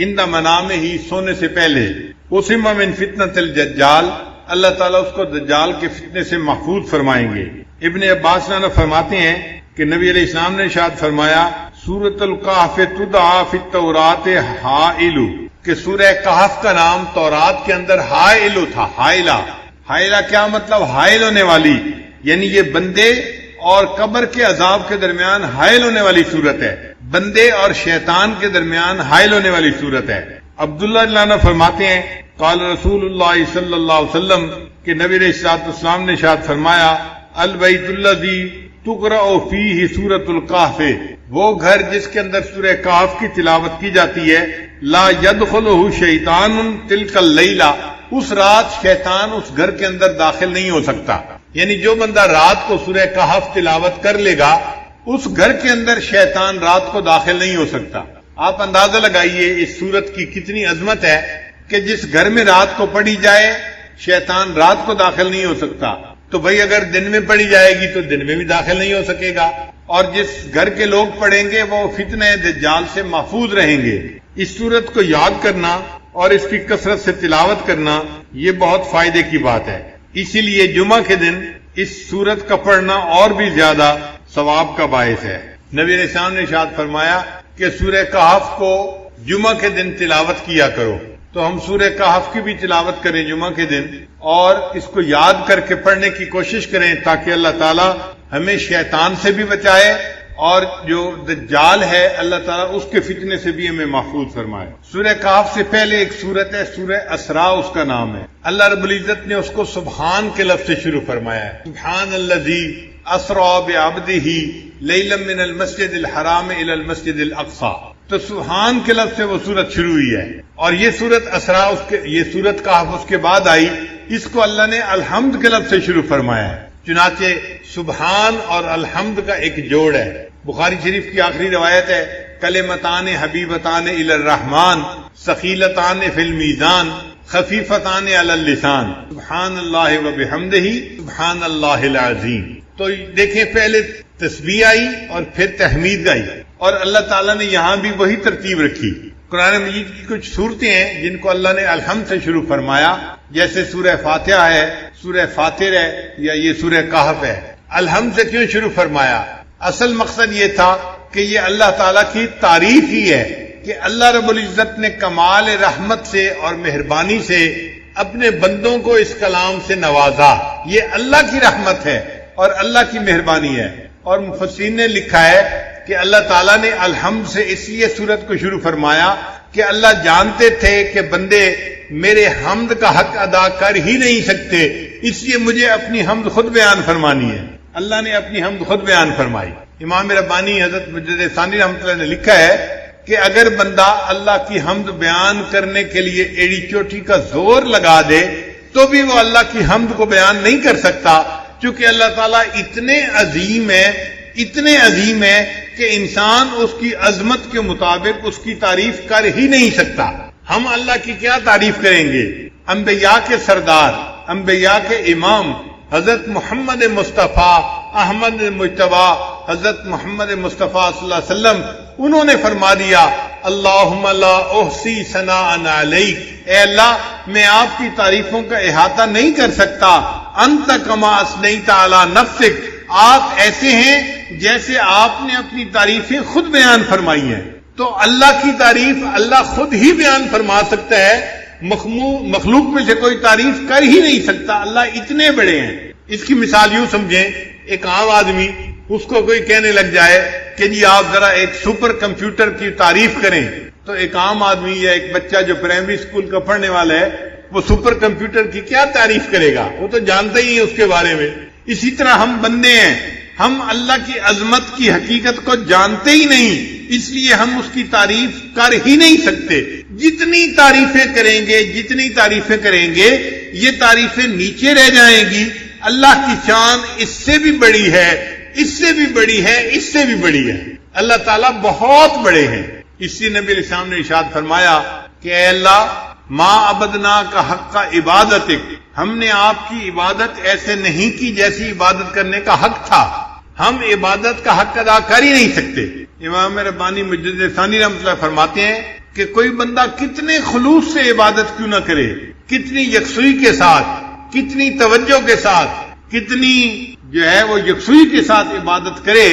ان منام ہی، سونے سے پہلے، اسم من فتنۃ الدجال، اللہ تعالیٰ اس کو دجال کے فتنے سے محفوظ فرمائیں گے۔ ابن عباس لانا فرماتے ہیں کہ نبی علیہ السلام نے ارشاد فرمایا سورۃ الکہف تدعا فی التوراۃ حائل، کہ سورہ کہف کا نام تورات کے اندر حائل تھا۔ حائلہ کیا مطلب؟ حائل ہونے والی، یعنی یہ بندے اور قبر کے عذاب کے درمیان حائل ہونے والی صورت ہے، بندے اور شیطان کے درمیان حائل ہونے والی صورت ہے۔ عبداللہ رضی اللہ عنہ فرماتے ہیں قال رسول اللہ صلی اللہ علیہ وسلم، کہ نبی علیہ السلام نے ارشاد فرمایا البیت الذی تقرأ فیہ سورۃ الکہف، وہ گھر جس کے اندر سورہ کہف کی تلاوت کی جاتی ہے، لا یدخلہ شیطان تلک اللیلہ، اس رات شیطان اس گھر کے اندر داخل نہیں ہو سکتا. یعنی جو بندہ رات کو سورہ کہف تلاوت کر لے گا اس گھر کے اندر شیطان رات کو داخل نہیں ہو سکتا. آپ اندازہ لگائیے اس سورت کی کتنی عظمت ہے کہ جس گھر میں رات کو پڑھی جائے شیطان رات کو داخل نہیں ہو سکتا. تو بھئی اگر دن میں پڑھی جائے گی تو دن میں بھی داخل نہیں ہو سکے گا. اور جس گھر کے لوگ پڑھیں گے وہ فتنہ دجال سے محفوظ رہیں گے. اس سورت کو یاد کرنا اور اس کی کثرت سے تلاوت کرنا یہ بہت فائدے کی بات ہے. اسی لیے جمعہ کے دن اس سورت کا پڑھنا اور بھی زیادہ ثواب کا باعث ہے. نبی علیہ السلام نے ارشاد فرمایا کہ سورہ کہف کو جمعہ کے دن تلاوت کیا کرو. تو ہم سورہ کہف کی بھی تلاوت کریں جمعہ کے دن اور اس کو یاد کر کے پڑھنے کی کوشش کریں تاکہ اللہ تعالی ہمیں شیطان سے بھی بچائے اور جو دجال ہے اللہ تعالیٰ اس کے فتنے سے بھی ہمیں محفوظ فرمائے. سورہ کہف سے پہلے ایک سورت ہے سورہ اسراء اس کا نام ہے. اللہ رب العزت نے اس کو سبحان کے لفظ سے شروع فرمایا ہے. سبحان الذی اسرا بعبدہ لیلا من المسجد الحرام الی المسجد الاقصی. تو سبحان کے لفظ سے وہ سورت شروع ہوئی ہے. اور یہ سورت اسراء یہ سورت کہف اس کے بعد آئی. اس کو اللہ نے الحمد کے لفظ سے شروع فرمایا ہے. چنانچہ سبحان اور الحمد کا ایک جوڑ ہے. بخاری شریف کی آخری روایت ہے کلمتان حبیبتان الی الرحمن ثقیلتان فی المیزان خفیفتان علی اللسان سبحان اللہ و بحمدہ سبحان اللہ العظیم. تو دیکھیں پہلے تسبیح آئی اور پھر تحمید آئی اور اللہ تعالیٰ نے یہاں بھی وہی ترتیب رکھی. قرآن مجید کی کچھ صورتیں ہیں جن کو اللہ نے الحمد سے شروع فرمایا جیسے سورہ فاتحہ ہے سورہ فاطر ہے یا یہ سورہ کہف ہے. الحمد سے کیوں شروع فرمایا؟ اصل مقصد یہ تھا کہ یہ اللہ تعالیٰ کی تعریف ہی ہے کہ اللہ رب العزت نے کمال رحمت سے اور مہربانی سے اپنے بندوں کو اس کلام سے نوازا. یہ اللہ کی رحمت ہے اور اللہ کی مہربانی ہے. اور مفسرین نے لکھا ہے کہ اللہ تعالیٰ نے الحمد سے اس لیے سورت کو شروع فرمایا کہ اللہ جانتے تھے کہ بندے میرے حمد کا حق ادا کر ہی نہیں سکتے اس لیے مجھے اپنی حمد خود بیان فرمانی ہے. اللہ نے اپنی حمد خود بیان فرمائی. امام ربانی حضرت مجدد ثانی رحمۃ اللہ نے لکھا ہے کہ اگر بندہ اللہ کی حمد بیان کرنے کے لیے ایڑی چوٹی کا زور لگا دے تو بھی وہ اللہ کی حمد کو بیان نہیں کر سکتا چونکہ اللہ تعالیٰ اتنے عظیم ہے کہ انسان اس کی عظمت کے مطابق اس کی تعریف کر ہی نہیں سکتا. ہم اللہ کی کیا تعریف کریں گے؟ انبیاء کے سردار انبیاء کے امام حضرت محمد مصطفیٰ احمد مجتبیٰ حضرت محمد مصطفیٰ صلی اللہ علیہ وسلم انہوں نے فرما دیا اللہم لا احصی ثناء علیک، اے اللہ میں آپ کی تعریفوں کا احاطہ نہیں کر سکتا. انت کما اثنیت علی نفسک، آپ ایسے ہیں جیسے آپ نے اپنی تعریفیں خود بیان فرمائی ہیں. تو اللہ کی تعریف اللہ خود ہی بیان فرما سکتا ہے، مخلوق میں سے کوئی تعریف کر ہی نہیں سکتا. اللہ اتنے بڑے ہیں. اس کی مثال یوں سمجھیں، ایک عام آدمی اس کو کوئی کہنے لگ جائے کہ جی آپ ذرا ایک سپر کمپیوٹر کی تعریف کریں تو ایک عام آدمی یا ایک بچہ جو پرائمری اسکول کا پڑھنے والا ہے وہ سپر کمپیوٹر کی کیا تعریف کرے گا؟ وہ تو جانتا ہی ہے اس کے بارے میں. اسی طرح ہم بندے ہیں، ہم اللہ کی عظمت کی حقیقت کو جانتے ہی نہیں اس لیے ہم اس کی تعریف کر ہی نہیں سکتے. جتنی تعریفیں کریں گے یہ تعریفیں نیچے رہ جائیں گی. اللہ کی شان اس سے بھی بڑی ہے، اس سے بھی بڑی ہے، اس سے بھی بڑی ہے. اللہ تعالیٰ بہت بڑے ہیں. اسی نبی علیہ السلام نے ارشاد فرمایا کہ اے اللہ ما عبدنا کا حق کا عبادتک، ہم نے آپ کی عبادت ایسے نہیں کی جیسی عبادت کرنے کا حق تھا. ہم عبادت کا حق ادا کر ہی نہیں سکتے. امام ربانی مجدد ثانی رحمۃ اللہ فرماتے ہیں کہ کوئی بندہ کتنے خلوص سے عبادت کیوں نہ کرے، کتنی یکسوئی کے ساتھ، کتنی توجہ کے ساتھ، کتنی جو ہے وہ یکسوئی کے ساتھ عبادت کرے،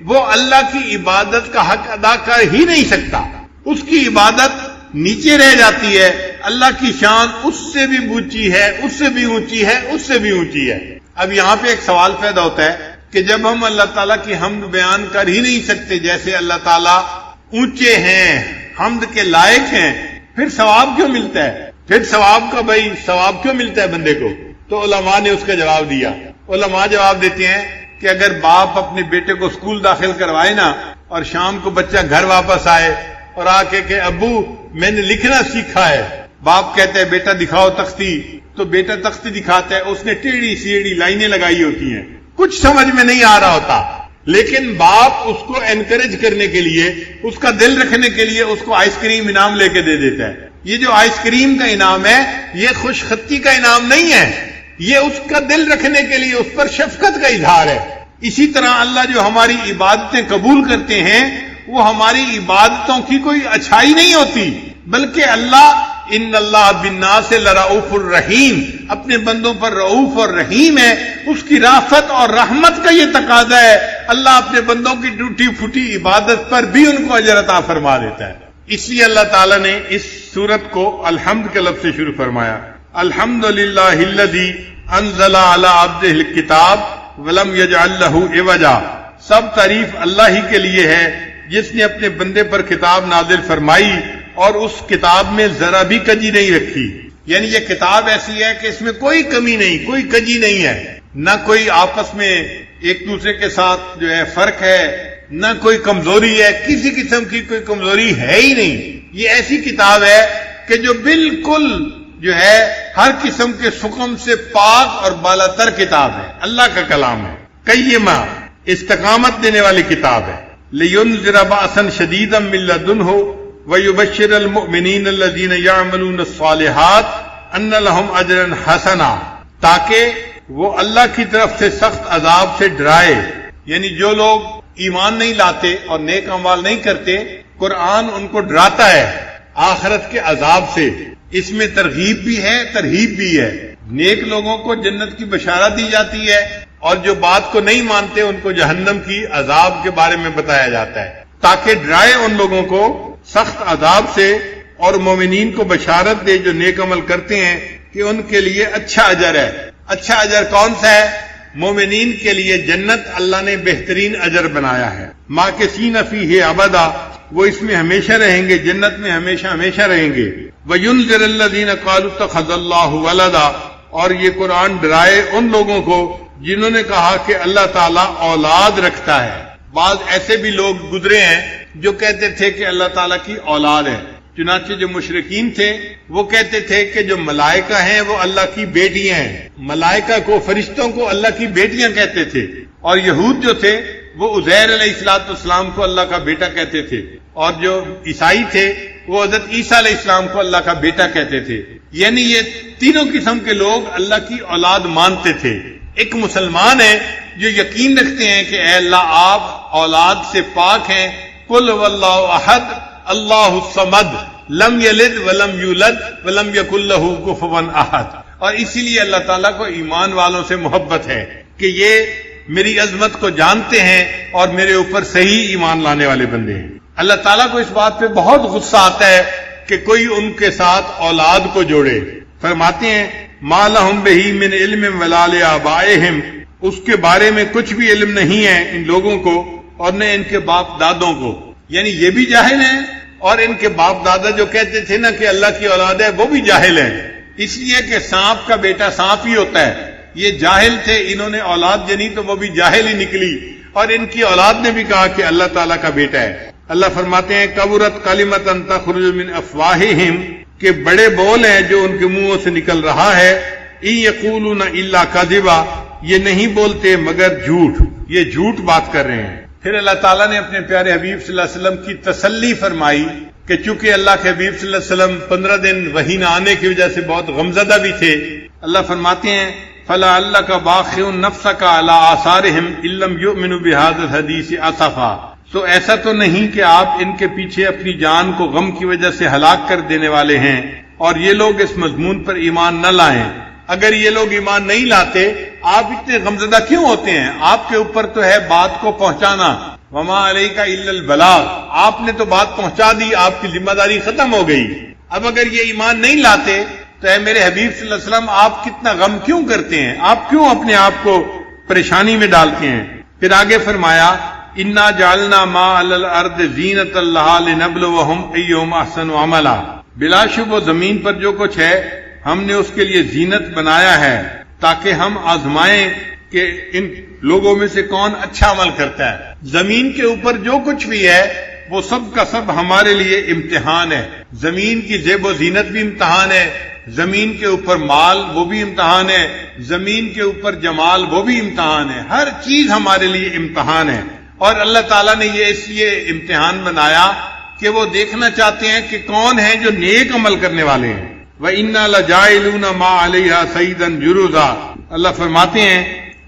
وہ اللہ کی عبادت کا حق ادا کر ہی نہیں سکتا. اس کی عبادت نیچے رہ جاتی ہے. اللہ کی شان اس سے بھی اونچی ہے، اس سے بھی اونچی ہے، اس سے بھی اونچی ہے. اب یہاں پہ ایک سوال پیدا ہوتا ہے کہ جب ہم اللہ تعالیٰ کی حمد بیان کر ہی نہیں سکتے جیسے اللہ تعالیٰ اونچے ہیں، حمد کے لائق ہیں، پھر ثواب کیوں ملتا ہے؟ پھر ثواب کیوں ملتا ہے بندے کو؟ تو علماء نے اس کا جواب دیا. علماء جواب دیتے ہیں کہ اگر باپ اپنے بیٹے کو اسکول داخل کروائے نا اور شام کو بچہ گھر واپس آئے اور آ کے کہ ابو میں نے لکھنا سیکھا ہے، باپ کہتا ہے بیٹا دکھاؤ تختی، تو بیٹا تختی دکھاتا ہے، اس نے ٹیڑھی سیڑھی لائنیں لگائی ہوتی ہیں، کچھ سمجھ میں نہیں آ رہا ہوتا، لیکن باپ اس کو انکریج کرنے کے لیے، اس کا دل رکھنے کے لیے اس کو آئس کریم انعام لے کے دے دیتا ہے۔ یہ جو آئس کریم کا انعام ہے یہ خوش خطی کا انعام نہیں ہے، یہ اس کا دل رکھنے کے لیے اس پر شفقت کا اظہار ہے۔ اسی طرح اللہ جو ہماری عبادتیں قبول کرتے ہیں وہ ہماری عبادتوں کی کوئی اچھائی نہیں ہوتی، بلکہ اللہ ان اللہ بالناس لرؤوف الرحیم، اپنے بندوں پر رؤوف اور رحیم ہے، اس کی رافت اور رحمت کا یہ تقاضا ہے، اللہ اپنے بندوں کی ٹوٹی پھوٹی عبادت پر بھی ان کو اجر عطا فرما دیتا ہے۔ اس لیے اللہ تعالیٰ نے اس سورت کو الحمد کے لفظ سے شروع فرمایا، الحمدللہ الذی انزل علی عبدہ الکتاب ولم یجعل لہ عوجا، سب تعریف اللہ ہی کے لیے ہے جس نے اپنے بندے پر کتاب نازل فرمائی اور اس کتاب میں ذرا بھی کجی نہیں رکھی، یعنی یہ کتاب ایسی ہے کہ اس میں کوئی کمی نہیں، کوئی کجی نہیں ہے، نہ کوئی آپس میں ایک دوسرے کے ساتھ جو ہے فرق ہے، نہ کوئی کمزوری ہے، کسی قسم کی کوئی کمزوری ہے ہی نہیں۔ یہ ایسی کتاب ہے کہ جو بالکل جو ہے ہر قسم کے سقم سے پاک اور بالا تر کتاب ہے، اللہ کا کلام ہے، قیمہ، استقامت دینے والی کتاب ہے، لِيُنذِرَ بَأْسًا شَدِيدًا مِّن لَّدُنْهُ وَيُبَشِّرَ الْمُؤْمِنِينَ الَّذِينَ يَعْمَلُونَ الصَّالِحَاتِ أَنَّ لَهُمْ أَجْرًا حَسَنًا، تاکہ وہ اللہ کی طرف سے سخت عذاب سے ڈرائے، یعنی جو لوگ ایمان نہیں لاتے اور نیک اعمال نہیں کرتے، قرآن ان کو ڈراتا ہے آخرت کے عذاب سے۔ اس میں ترغیب بھی ہے، ترہیب بھی ہے۔ نیک لوگوں کو جنت کی بشارت دی جاتی ہے اور جو بات کو نہیں مانتے ان کو جہنم کی عذاب کے بارے میں بتایا جاتا ہے، تاکہ ڈرائے ان لوگوں کو سخت عذاب سے اور مومنین کو بشارت دے جو نیک عمل کرتے ہیں کہ ان کے لیے اچھا اجر ہے۔ اچھا اجر کون سا ہے؟ مومنین کے لیے جنت اللہ نے بہترین اجر بنایا ہے، ماکثین فیہ ابدا، وہ اس میں ہمیشہ رہیں گے، جنت میں ہمیشہ ہمیشہ رہیں گے۔ وَيُنذِرَ الَّذِينَ قَالُوا اتَّخَذَ اللَّهُ وَلَدًا، اور یہ قرآن ڈرائے ان لوگوں کو جنہوں نے کہا کہ اللہ تعالیٰ اولاد رکھتا ہے۔ بعض ایسے بھی لوگ گزرے ہیں جو کہتے تھے کہ اللہ تعالیٰ کی اولاد ہے، چنانچہ جو مشرکین تھے وہ کہتے تھے کہ جو ملائکہ ہیں وہ اللہ کی بیٹیاں ہیں، ملائکہ کو، فرشتوں کو اللہ کی بیٹیاں کہتے تھے، اور یہود جو تھے وہ عزیر علیہ السلام کو اللہ کا بیٹا کہتے تھے، اور جو عیسائی تھے وہ حضرت عیسیٰ علیہ السلام کو اللہ کا بیٹا کہتے تھے۔ یعنی یہ تینوں قسم کے لوگ اللہ کی اولاد مانتے تھے۔ ایک مسلمان ہے جو یقین رکھتے ہیں کہ اے اللہ آپ اولاد سے پاک ہیں، قل واللہ احد اللہ الصمد لم یلد ولم یولد ولم یکن لہ کفوا احد، اور اسی لیے اللہ تعالیٰ کو ایمان والوں سے محبت ہے کہ یہ میری عظمت کو جانتے ہیں اور میرے اوپر صحیح ایمان لانے والے بندے ہیں۔ اللہ تعالیٰ کو اس بات پہ بہت غصہ آتا ہے کہ کوئی ان کے ساتھ اولاد کو جوڑے۔ فرماتے ہیں ما لہم بہ من علم ولا لآبائہم، اس کے بارے میں کچھ بھی علم نہیں ہے ان لوگوں کو اور نہ ان کے باپ دادوں کو، یعنی یہ بھی جاہل ہیں، اور ان کے باپ دادا جو کہتے تھے نا کہ اللہ کی اولاد ہے وہ بھی جاہل ہیں، اس لیے کہ سانپ کا بیٹا سانپ ہی ہوتا ہے۔ یہ جاہل تھے، انہوں نے اولاد جنی تو وہ بھی جاہل ہی نکلی، اور ان کی اولاد نے بھی کہا کہ اللہ تعالیٰ کا بیٹا ہے۔ اللہ فرماتے ہیں کبرت کلمۃ تخرج من افواہہم، کہ بڑے بول ہیں جو ان کے منہوں سے نکل رہا ہے، ان یقولون الا کذبا، یہ نہیں بولتے مگر جھوٹ، یہ جھوٹ بات کر رہے ہیں۔ پھر اللہ تعالیٰ نے اپنے پیارے حبیب صلی اللہ علیہ وسلم کی تسلی فرمائی کہ چونکہ اللہ کے حبیب صلی اللہ علیہ وسلم 15 دن وحی نہ آنے کی وجہ سے بہت غمزدہ بھی تھے، اللہ فرماتے ہیں فَلَعَلَّكَ بَاخِعٌ نَفْسَكَ عَلَىٰ آثَارِهِمْ إِن لَّمْ يُؤْمِنُوا بِهَٰذَا الْحَدِيثِ آسَفًا، تو ایسا تو نہیں کہ آپ ان کے پیچھے اپنی جان کو غم کی وجہ سے ہلاک کر دینے والے ہیں اور یہ لوگ اس مضمون پر ایمان نہ لائیں۔ اگر یہ لوگ ایمان نہیں لاتے آپ اتنے غمزدہ کیوں ہوتے ہیں؟ آپ کے اوپر تو ہے بات کو پہنچانا، وما علیک الا البلاغ، آپ نے تو بات پہنچا دی، آپ کی ذمہ داری ختم ہو گئی۔ اب اگر یہ ایمان نہیں لاتے تو اے میرے حبیب صلی اللہ علیہ وسلم آپ کتنا غم کیوں کرتے ہیں، آپ کیوں اپنے آپ کو پریشانی میں ڈالتے ہیں؟ پھر آگے فرمایا انا جعلنا ما علی الارض زینۃ لہا لنبلوہم ایہم احسن عملا، بلا شبہ زمین پر جو کچھ ہے ہم نے اس کے لیے زینت بنایا ہے تاکہ ہم آزمائیں کہ ان لوگوں میں سے کون اچھا عمل کرتا ہے۔ زمین کے اوپر جو کچھ بھی ہے وہ سب کا سب ہمارے لیے امتحان ہے۔ زمین کی زیب و زینت بھی امتحان ہے، زمین کے اوپر مال وہ بھی امتحان ہے، زمین کے اوپر جمال وہ بھی امتحان ہے، ہر چیز ہمارے لیے امتحان ہے۔ اور اللہ تعالیٰ نے یہ اس لیے امتحان بنایا کہ وہ دیکھنا چاہتے ہیں کہ کون ہیں جو نیک عمل کرنے والے ہیں۔ وَإِنَّا لَجَاعِلُونَ مَا عَلَيْهَا سَيِّدًا جُرُزًا، اللہ فرماتے ہیں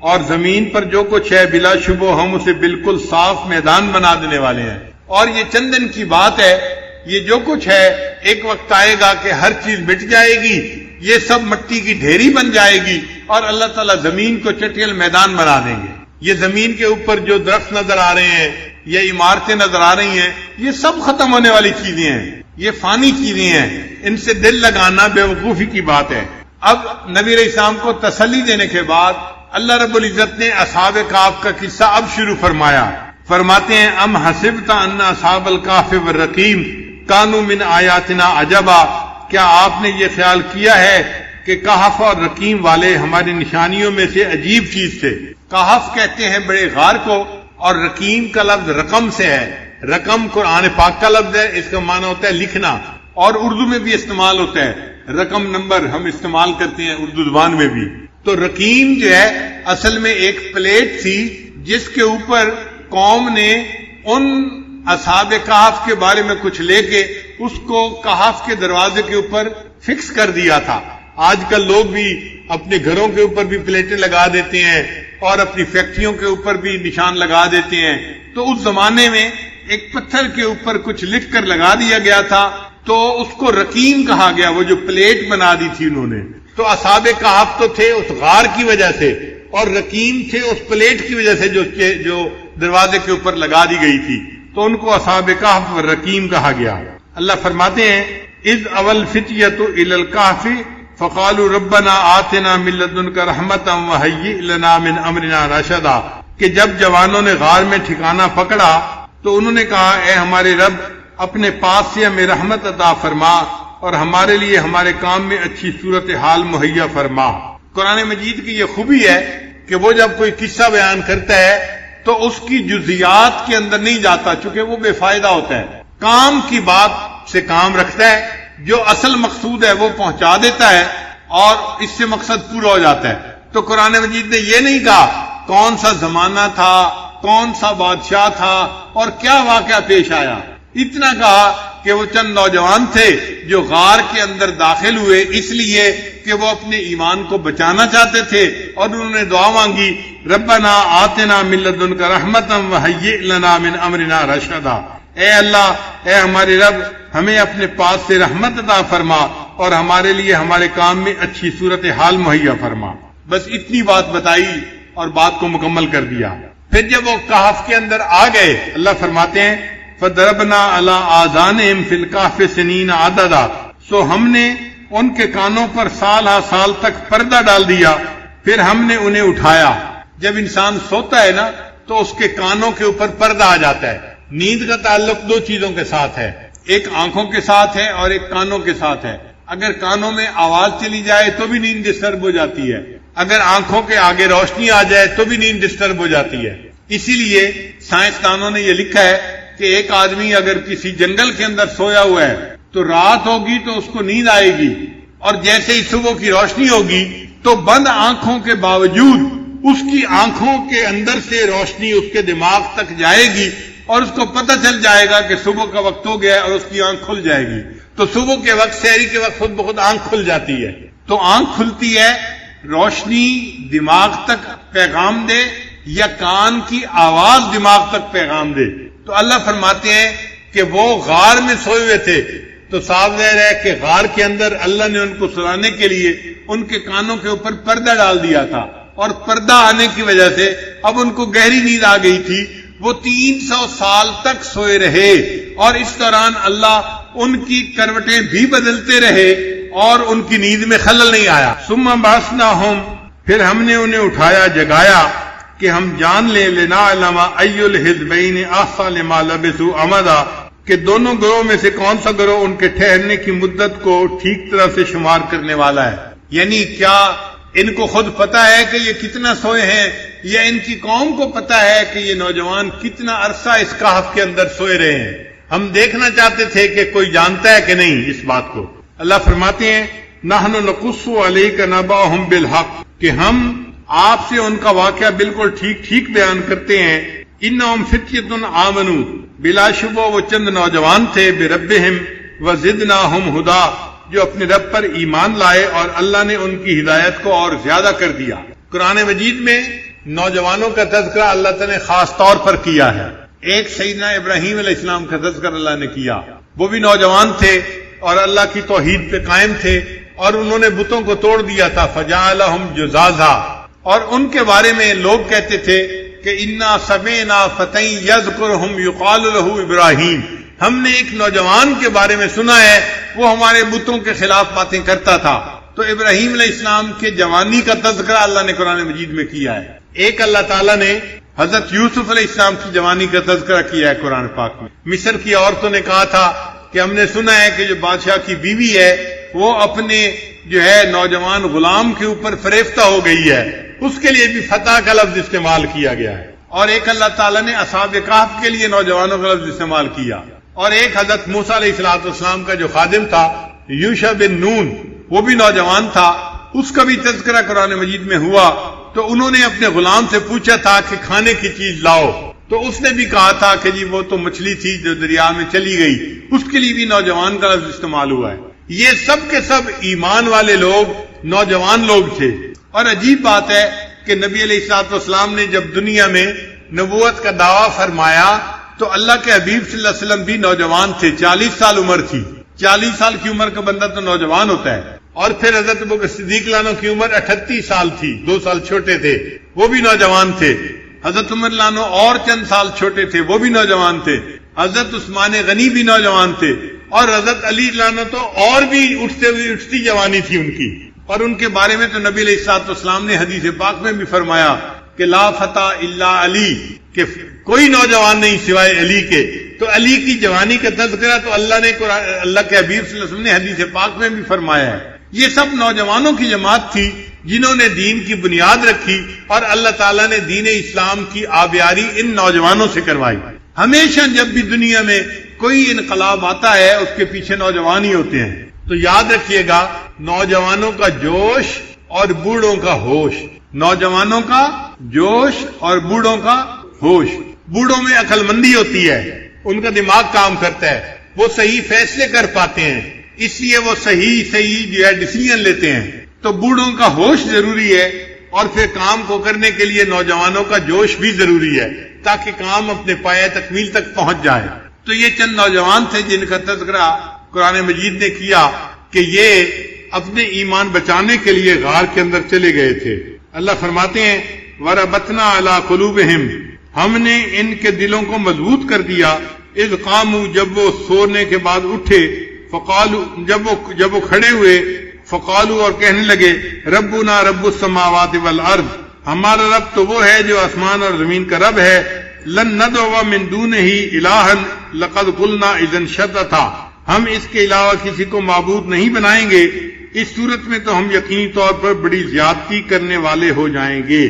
اور زمین پر جو کچھ ہے بلا شبہ ہم اسے بالکل صاف میدان بنا دینے والے ہیں۔ اور یہ چند دن کی بات ہے، یہ جو کچھ ہے ایک وقت آئے گا کہ ہر چیز مٹ جائے گی، یہ سب مٹی کی ڈھیری بن جائے گی اور اللہ تعالیٰ زمین کو چٹیل میدان بنا دیں گے۔ یہ زمین کے اوپر جو درخت نظر آ رہے ہیں یا عمارتیں نظر آ رہی ہیں، یہ سب ختم ہونے والی چیزیں ہیں، یہ فانی چیزیں ہیں، ان سے دل لگانا بے وقوفی کی بات ہے۔ اب نبی علیہ السلام کو تسلی دینے کے بعد اللہ رب العزت نے اصحاب کہف کا قصہ اب شروع فرمایا۔ فرماتے ہیں ام حسبت ان اصحاب الکہف والرقیم کانوا من آیاتنا عجبا، کیا آپ نے یہ خیال کیا ہے کہ کہف اور رقیم والے ہماری نشانیوں میں سے عجیب چیز تھے؟ کہف کہتے ہیں بڑے غار کو، اور رقیم کا لفظ رقم سے ہے۔ رقم قرآن پاک کا لفظ ہے، اس کا معنی ہوتا ہے لکھنا، اور اردو میں بھی استعمال ہوتا ہے، رقم نمبر ہم استعمال کرتے ہیں اردو زبان میں بھی۔ تو رقیم جو ہے اصل میں ایک پلیٹ تھی جس کے اوپر قوم نے ان اصحاب کہف کے بارے میں کچھ لے کے اس کو کہف کے دروازے کے اوپر فکس کر دیا تھا۔ آج کل لوگ بھی اپنے گھروں کے اوپر بھی پلیٹیں لگا دیتے ہیں اور اپنی فیکٹریوں کے اوپر بھی نشان لگا دیتے ہیں۔ تو اس زمانے میں ایک پتھر کے اوپر کچھ لکھ کر لگا دیا گیا تھا، تو اس کو رقیم کہا گیا، وہ جو پلیٹ بنا دی تھی انہوں نے۔ تو اصحاب کہف تو تھے اس غار کی وجہ سے، اور رقیم تھے اس پلیٹ کی وجہ سے جو دروازے کے اوپر لگا دی گئی تھی، تو ان کو اصحاب کہف و رقیم کہا گیا۔ اللہ فرماتے ہیں اذ اول فتیۃ الی الکہف فقالوا ربنا آتنا من لدنک رحمۃ وہیئ لنا من امرنا رشدا، کہ جب جوانوں نے غار میں ٹھکانہ پکڑا تو انہوں نے کہا اے ہمارے رب اپنے پاس سے ہمیں رحمت عطا فرما اور ہمارے لیے ہمارے کام میں اچھی صورتحال مہیا فرما۔ قرآن مجید کی یہ خوبی ہے کہ وہ جب کوئی قصہ بیان کرتا ہے تو اس کی جزیات کے اندر نہیں جاتا، چونکہ وہ بے فائدہ ہوتا ہے، کام کی بات سے کام رکھتا ہے، جو اصل مقصود ہے وہ پہنچا دیتا ہے اور اس سے مقصد پورا ہو جاتا ہے۔ تو قرآن مجید نے یہ نہیں کہا کون سا زمانہ تھا، کون سا بادشاہ تھا اور کیا واقعہ پیش آیا، اتنا کہا کہ وہ چند نوجوان تھے جو غار کے اندر داخل ہوئے اس لیے کہ وہ اپنے ایمان کو بچانا چاہتے تھے، اور انہوں نے دعا مانگی ربنا آتنا من لدنک رحمۃ وہیئ لنا من امرنا رشدا، اے اللہ، اے ہمارے رب ہمیں اپنے پاس سے رحمت عطا فرما اور ہمارے لیے ہمارے کام میں اچھی صورتحال مہیا فرما۔ بس اتنی بات بتائی اور بات کو مکمل کر دیا۔ پھر جب وہ کہف کے اندر آ گئے، اللہ فرماتے ہیں فَضَرَبْنَا عَلَىٰ آذَانِهِمْ فِي الْكَهْفِ سِنِينَ عَدَدًا، سو ہم نے ان کے کانوں پر سال ہا سال تک پردہ ڈال دیا، پھر ہم نے انہیں اٹھایا۔ جب انسان سوتا ہے نا تو اس کے کانوں کے اوپر پردہ آ جاتا ہے۔ نیند کا تعلق دو چیزوں کے ساتھ ہے، ایک آنکھوں کے ساتھ ہے اور ایک کانوں کے ساتھ ہے۔ اگر کانوں میں آواز چلی جائے تو بھی نیند ڈسٹرب ہو جاتی ہے، اگر آنکھوں کے آگے روشنی آ جائے تو بھی نیند ڈسٹرب ہو جاتی ہے۔ اسی لیے سائنسدانوں نے یہ لکھا ہے کہ ایک آدمی اگر کسی جنگل کے اندر سویا ہوا ہے تو رات ہوگی تو اس کو نیند آئے گی، اور جیسے ہی صبح کی روشنی ہوگی تو بند آنکھوں کے باوجود اس کی آنکھوں کے اندر سے روشنی اس کے دماغ تک جائے گی اور اس کو پتہ چل جائے گا کہ صبح کا وقت ہو گیا اور اس کی آنکھ کھل جائے گی۔ تو صبح کے وقت، سحری کے وقت خود بخود آنکھ کھل جاتی ہے۔ تو آنکھ کھلتی ہے روشنی دماغ تک پیغام دے یا کان کی آواز دماغ تک پیغام دے۔ تو اللہ فرماتے ہیں کہ وہ غار میں سوئے ہوئے تھے، تو صاف ظاہر ہے کہ غار کے اندر اللہ نے ان کو سلانے کے لیے ان کے کانوں کے اوپر پردہ ڈال دیا تھا، اور پردہ آنے کی وجہ سے اب ان کو گہری نیند آ گئی تھی۔ وہ 300 سال تک سوئے رہے، اور اس دوران اللہ ان کی کروٹیں بھی بدلتے رہے اور ان کی نیند میں خلل نہیں آیا۔ ثم بعثناہم، پھر ہم نے انہیں اٹھایا، جگایا کہ ہم جان لیں لنعلم ای الحزبین احصی لما لبثوا امدا، کہ دونوں گروہ میں سے کون سا گروہ ان کے ٹھہرنے کی مدت کو ٹھیک طرح سے شمار کرنے والا ہے۔ یعنی کیا ان کو خود پتا ہے کہ یہ کتنا سوئے ہیں، یا ان کی قوم کو پتا ہے کہ یہ نوجوان کتنا عرصہ اس کہف کے اندر سوئے رہے ہیں؟ ہم دیکھنا چاہتے تھے کہ کوئی جانتا ہے کہ نہیں اس بات کو. اللہ فرماتے ہیں نحن نقص علیک نبأہم بالحق، کہ ہم آپ سے ان کا واقعہ بالکل ٹھیک ٹھیک بیان کرتے ہیں. انہم فتیۃ آمنوا، بلا شبہ وہ چند نوجوان تھے، بربہم وزدناہم ہدی، جو اپنے رب پر ایمان لائے اور اللہ نے ان کی ہدایت کو اور زیادہ کر دیا. قرآن مجید میں نوجوانوں کا تذکرہ اللہ تعالی نے خاص طور پر کیا ہے. ایک سیدنا ابراہیم علیہ السلام کا تذکرہ اللہ نے کیا. وہ بھی نوجوان تھے اور اللہ کی توحید پہ قائم تھے اور انہوں نے بتوں کو توڑ دیا تھا. فجعلہم جزازا، اور ان کے بارے میں لوگ کہتے تھے کہ انا سمعنا فتى یذکرہم یقال لہ ابراہیم، ہم نے ایک نوجوان کے بارے میں سنا ہے وہ ہمارے بتوں کے خلاف باتیں کرتا تھا. تو ابراہیم علیہ السلام کے جوانی کا تذکرہ اللہ نے قرآن مجید میں کیا ہے. ایک اللہ تعالیٰ نے حضرت یوسف علیہ السلام کی جوانی کا تذکرہ کیا ہے قرآن پاک میں. مصر کی عورتوں نے کہا تھا کہ ہم نے سنا ہے کہ جو بادشاہ کی بیوی ہے وہ اپنے جو ہے نوجوان غلام کے اوپر فریفتہ ہو گئی ہے، اس کے لیے بھی فتح کا لفظ استعمال کیا گیا ہے. اور ایک اللہ تعالیٰ نے اصحاب کہف کے لیے نوجوانوں کا لفظ استعمال کیا. اور ایک حضرت موسیٰ علیہ السلام کا جو خادم تھا یوشع بن نون، وہ بھی نوجوان تھا، اس کا بھی تذکرہ قرآن مجید میں ہوا. تو انہوں نے اپنے غلام سے پوچھا تھا کہ کھانے کی چیز لاؤ، تو اس نے بھی کہا تھا کہ جی وہ تو مچھلی تھی جو دریا میں چلی گئی، اس کے لیے بھی نوجوان کا لفظ استعمال ہوا ہے. یہ سب کے سب ایمان والے لوگ نوجوان لوگ تھے. اور عجیب بات ہے کہ نبی علیہ الصلوۃ والسلام نے جب دنیا میں نبوت کا دعویٰ فرمایا تو اللہ کے حبیب صلی اللہ علیہ وسلم بھی نوجوان تھے، 40 سال عمر تھی. 40 سال کی عمر کا بندہ تو نوجوان ہوتا ہے. اور پھر حضرت ابوبکر صدیق لانو کی عمر 38 سال تھی، 2 سال چھوٹے تھے، وہ بھی نوجوان تھے. حضرت عمر لانو اور چند سال چھوٹے تھے، وہ بھی نوجوان تھے. حضرت عثمان غنی بھی نوجوان تھے، اور حضرت علی لانو تو اور بھی اٹھتی جوانی تھی ان کی. اور ان کے بارے میں تو نبی علیہ الصلوۃ والسلام نے حدیث پاک میں بھی فرمایا کہ لا فتى الا علی، کہ کوئی نوجوان نہیں سوائے علی کے. تو علی کی جوانی کا تذکرہ تو اللہ کے حبیب صلی اللہ علیہ وسلم نے حدیث پاک میں بھی فرمایا ہے. یہ سب نوجوانوں کی جماعت تھی جنہوں نے دین کی بنیاد رکھی، اور اللہ تعالیٰ نے دین اسلام کی آبیاری ان نوجوانوں سے کروائی. ہمیشہ جب بھی دنیا میں کوئی انقلاب آتا ہے اس کے پیچھے نوجوان ہی ہوتے ہیں. تو یاد رکھیے گا، نوجوانوں کا جوش اور بوڑھوں کا ہوش. نوجوانوں کا جوش اور بوڑھوں کا ہوش. بوڑھوں میں عقل مندی ہوتی ہے، ان کا دماغ کام کرتا ہے، وہ صحیح فیصلے کر پاتے ہیں، اس لیے وہ صحیح جو ہے ڈیسیژن لیتے ہیں. تو بوڑھوں کا ہوش ضروری ہے، اور پھر کام کو کرنے کے لیے نوجوانوں کا جوش بھی ضروری ہے تاکہ کام اپنے پایہ تکمیل تک پہنچ جائے. تو یہ چند نوجوان تھے جن کا تذکرہ قرآن مجید نے کیا کہ یہ اپنے ایمان بچانے کے لیے غار کے اندر چلے گئے تھے. اللہ فرماتے ہیں وَرَبَطْنَا عَلَىٰ قُلُوبِهِمْ، ہم نے ان کے دلوں کو مضبوط کر دیا. اذ قاموا، جب وہ سونے کے بعد اٹھے، فقالوا، جب وہ کھڑے ہوئے، فقالوا، اور کہنے لگے ربنا رب السماوات والارض، ہمارا رب تو وہ ہے جو آسمان اور زمین کا رب ہے. لن ندعو من دونہ الہا لقد قلنا اذا شططا، ہم اس کے علاوہ کسی کو معبود نہیں بنائیں گے، اس صورت میں تو ہم یقینی طور پر بڑی زیادتی کرنے والے ہو جائیں گے.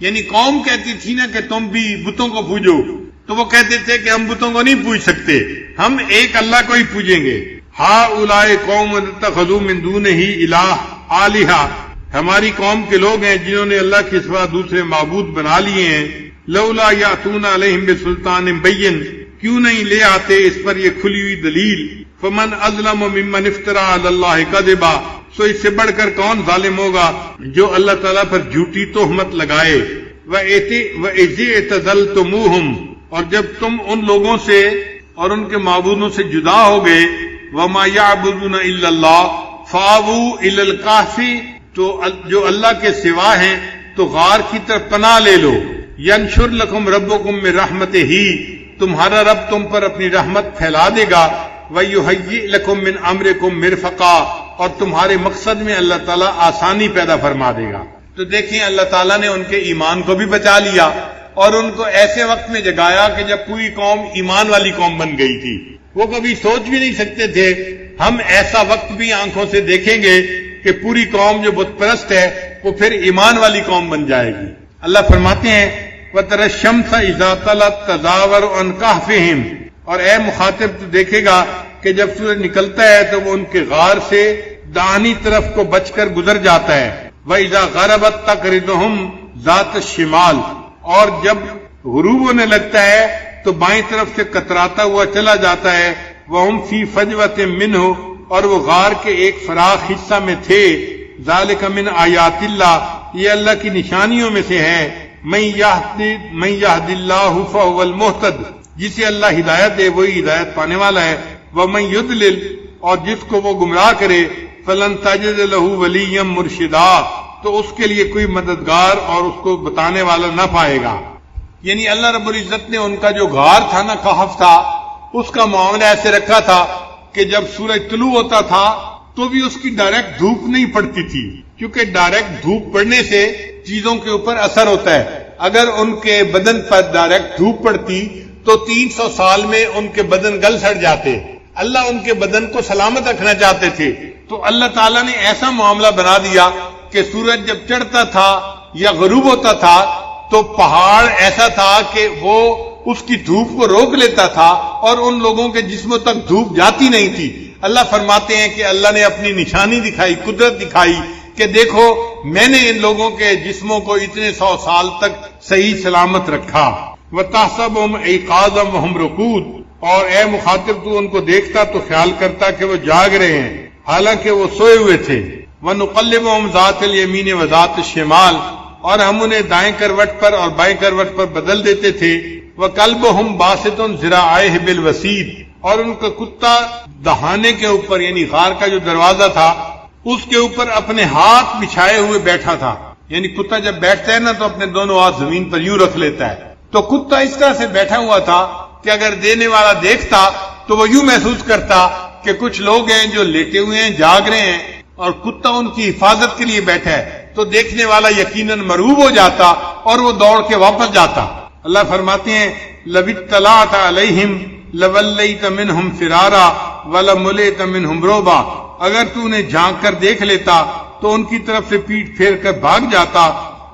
یعنی قوم کہتی تھی نا کہ تم بھی بتوں کو پوجو، تو وہ کہتے تھے کہ ہم بتوں کو نہیں پوج سکتے، ہم ایک اللہ کو ہی پوجیں گے. ہؤلاء قوم اتخذوا من دونہ الہ آلہہ، ہماری قوم کے لوگ ہیں جنہوں نے اللہ کے سوا دوسرے معبود بنا لیے ہیں. لولا یاتون علیہم بسلطان بین، کیوں نہیں لے آتے اس پر یہ کھلی ہوئی دلیل. فمن اظلم ممن افترى علی اللہ کذبا، سو اس سے بڑھ کر کون ظالم ہوگا جو اللہ تعالیٰ پر جھوٹی تہمت لگائے. وَإِذِ اعْتَزَلْتُمُوهُمْ، اور جب تم ان لوگوں سے اور ان کے معبودوں سے جدا ہو گئے. وَمَا يَعْبُدُونَ إِلَّا اللَّهَ فَآوُوا إِلَى الْكَهْفِ، تو جو اللہ کے سوا ہیں تو غار کی طرف پناہ لے لو. يَنشُرْ لَكُمْ رَبُّكُمْ مِنْ رَحْمَتِهِ، تمہارا رب تم پر اپنی رحمت پھیلا دے گا. وَيُهَيِّئْ لَكُمْ مِنْ أَمْرِكُمْ مِرْفَقًا، اور تمہارے مقصد میں اللہ تعالیٰ آسانی پیدا فرما دے گا. تو دیکھیں اللہ تعالیٰ نے ان کے ایمان کو بھی بچا لیا اور ان کو ایسے وقت میں جگایا کہ جب پوری قوم ایمان والی قوم بن گئی تھی. وہ کبھی سوچ بھی نہیں سکتے تھے ہم ایسا وقت بھی آنکھوں سے دیکھیں گے کہ پوری قوم جو بت پرست ہے وہ پھر ایمان والی قوم بن جائے گی. اللہ فرماتے ہیں وَتَرَى الشَّمْسَ إِذَا طَلَعَتْ تَزَاوَرُ عَنْ كَهْفِهِمْ، اور اے مخاطب تو دیکھے گا کہ جب سورج نکلتا ہے تو وہ ان کے غار سے داہنی طرف کو بچ کر گزر جاتا ہے. وَإِذَا غَرَبَتْ تَقْرِضُهُمْ ذَاتَ الشِّمَالِ، اور جب غروب ہونے لگتا ہے تو بائیں طرف سے کتراتا ہوا چلا جاتا ہے. وَهُمْ فِي فَجْوَةٍ مِّنْهُ، اور وہ غار کے ایک فراخ حصہ میں تھے. ذَلِكَ مِنْ آیاتِ اللَّهِ، یہ اللہ کی نشانیوں میں سے ہے. مَن يَهْدِ اللَّهُ فَهُوَ الْمُهْتَدِ، جسے اللہ ہدایت دے وہی ہدایت پانے والا ہے. وَمَن يُضْلِلْ، اور جس کو وہ گمراہ کرے، فَلَن تَجِدَ لَهُ وَلِيًّا مُرْشِدًا، تو اس کے لیے کوئی مددگار اور اس کو بتانے والا نہ پائے گا. یعنی اللہ رب العزت نے ان کا جو غار تھا نا، کہف تھا، اس کا معاملہ ایسے رکھا تھا کہ جب سورج طلوع ہوتا تھا تو بھی اس کی ڈائریکٹ دھوپ نہیں پڑتی تھی، کیونکہ ڈائریکٹ دھوپ پڑنے سے چیزوں کے اوپر اثر ہوتا ہے. اگر ان کے بدن پر ڈائریکٹ دھوپ پڑتی تو 300 سال میں ان کے بدن گل سڑ جاتے. اللہ ان کے بدن کو سلامت رکھنا چاہتے تھے، تو اللہ تعالیٰ نے ایسا معاملہ بنا دیا کہ سورج جب چڑھتا تھا یا غروب ہوتا تھا تو پہاڑ ایسا تھا کہ وہ اس کی دھوپ کو روک لیتا تھا اور ان لوگوں کے جسموں تک دھوپ جاتی نہیں تھی. اللہ فرماتے ہیں کہ اللہ نے اپنی نشانی دکھائی، قدرت دکھائی کہ دیکھو میں نے ان لوگوں کے جسموں کو اتنے 100 سال تک صحیح سلامت رکھا. وَتَحْسَبُهُمْ أَيْقَاظًا وَهُمْ رُقُودٌ، اور اے مخاطب تو ان کو دیکھتا تو خیال کرتا کہ وہ جاگ رہے ہیں حالانکہ وہ سوئے ہوئے تھے. وَنُقَلِّبُهُمْ ذَاتَ الْيَمِينِ وَذَاتِ الشِّمَالِ، اور ہم انہیں دائیں کروٹ پر اور بائیں کروٹ پر بدل دیتے تھے. وَكَلْبُهُمْ بَاسِطٌ ذِرَاعَيْهِ بِالْوَسِيدِ، اور ان کا کتا دہانے کے اوپر، یعنی غار کا جو دروازہ تھا اس کے اوپر اپنے ہاتھ بچھائے ہوئے بیٹھا تھا. یعنی کتا جب بیٹھتا ہے نا تو اپنے دونوں ہاتھ زمین پر یوں رکھ لیتا ہے. تو کتا اس طرح سے بیٹھا ہوا تھا کہ اگر دینے والا دیکھتا تو وہ یوں محسوس کرتا کہ کچھ لوگ ہیں جو لیٹے ہوئے ہیں، جاگ رہے ہیں، اور کتا ان کی حفاظت کے لیے بیٹھا ہے، تو دیکھنے والا یقیناً مرعوب ہو جاتا اور وہ دوڑ کے واپس جاتا. اللہ فرماتے ہیں لَوِ اطَّلَعْتَ عَلَيْهِمْ لَوَلَّيْتَ مِنْهُمْ فِرَارًا وَلَمُلِئْتَ مِنْهُمْ رُعْبًا، اگر تو انہیں جھانک کر دیکھ لیتا تو ان کی طرف سے پیٹ پھیر کر بھاگ جاتا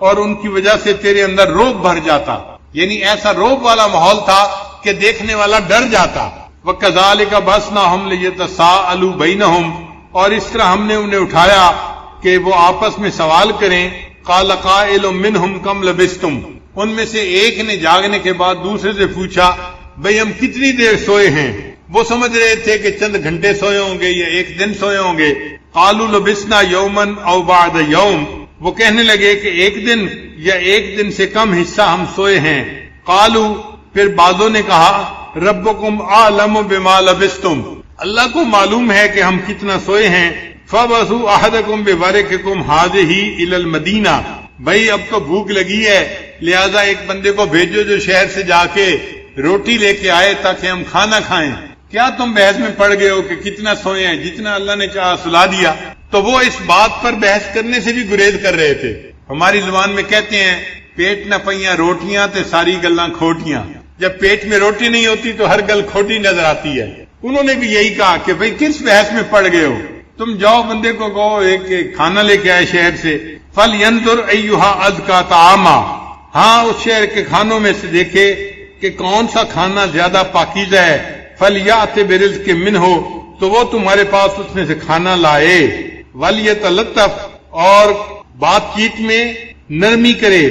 اور ان کی وجہ سے تیرے اندر روب بھر جاتا. یعنی ایسا روب والا ماحول تھا کہ دیکھنے والا ڈر جاتا. وَكَذَلِكَ بَعَثْنَاهُمْ لِيَتَسَاءَلُوا بَيْنَهُمْ، اور اس طرح ہم نے انہیں اٹھایا کہ وہ آپس میں سوال کریں. قَالَ قَائِلٌ مِّنْهُمْ كَمْ لَبِثْتُمْ، ان میں سے ایک نے جاگنے کے بعد دوسرے سے پوچھا بھئی ہم کتنی دیر سوئے ہیں. وہ سمجھ رہے تھے کہ چند گھنٹے سوئے ہوں گے یا ایک دن سوئے ہوں گے. قَالُوا لَبِثْنَا يَوْمًا أَوْ بَعْدَ يَوْمٍ، وہ کہنے لگے کہ ایک دن یا ایک دن سے کم حصہ ہم سوئے ہیں. قَالُوا، پھر بعضوں نے کہا ربکم اعلم بما لبثتم، اللہ کو معلوم ہے کہ ہم کتنا سوئے ہیں. فَبَعْثُوا أَحَدَكُمْ بِوَرِقِكُمْ هَٰذِهِ إِلَى الْمَدِينَةِ، بھائی اب تو بھوک لگی ہے لہذا ایک بندے کو بھیجو جو شہر سے جا کے روٹی لے کے آئے تاکہ ہم کھانا کھائیں. کیا تم بحث میں پڑ گئے ہو کہ کتنا سوئے ہیں؟ جتنا اللہ نے چاہا سلا دیا. تو وہ اس بات پر بحث کرنے سے بھی گریز کر رہے تھے. ہماری زبان میں کہتے ہیں پیٹ نہ پئیاں روٹیاں تے ساری گلاں کھوٹیاں. جب پیٹ میں روٹی نہیں ہوتی تو ہر گل کھوٹی نظر آتی ہے. انہوں نے بھی یہی کہا کہ بھئی کس بحث میں پڑ گئے ہو، تم جاؤ بندے کو کہو ایک کھانا لے کے آئے شہر سے. فَلْيَنْظُرْ أَيُّهَا أَزْكَىٰ طَعَامًا، ہاں اس شہر کے کھانوں میں سے دیکھے کہ کون سا کھانا زیادہ پاکیزہ ہے. فَلْيَأْتِ بِرِزْقٍ مِّنْهُ، تو وہ تمہارے پاس اس میں سے کھانا لائے. وَلْيَتَلَطَّفْ، اور بات چیت میں نرمی کرے.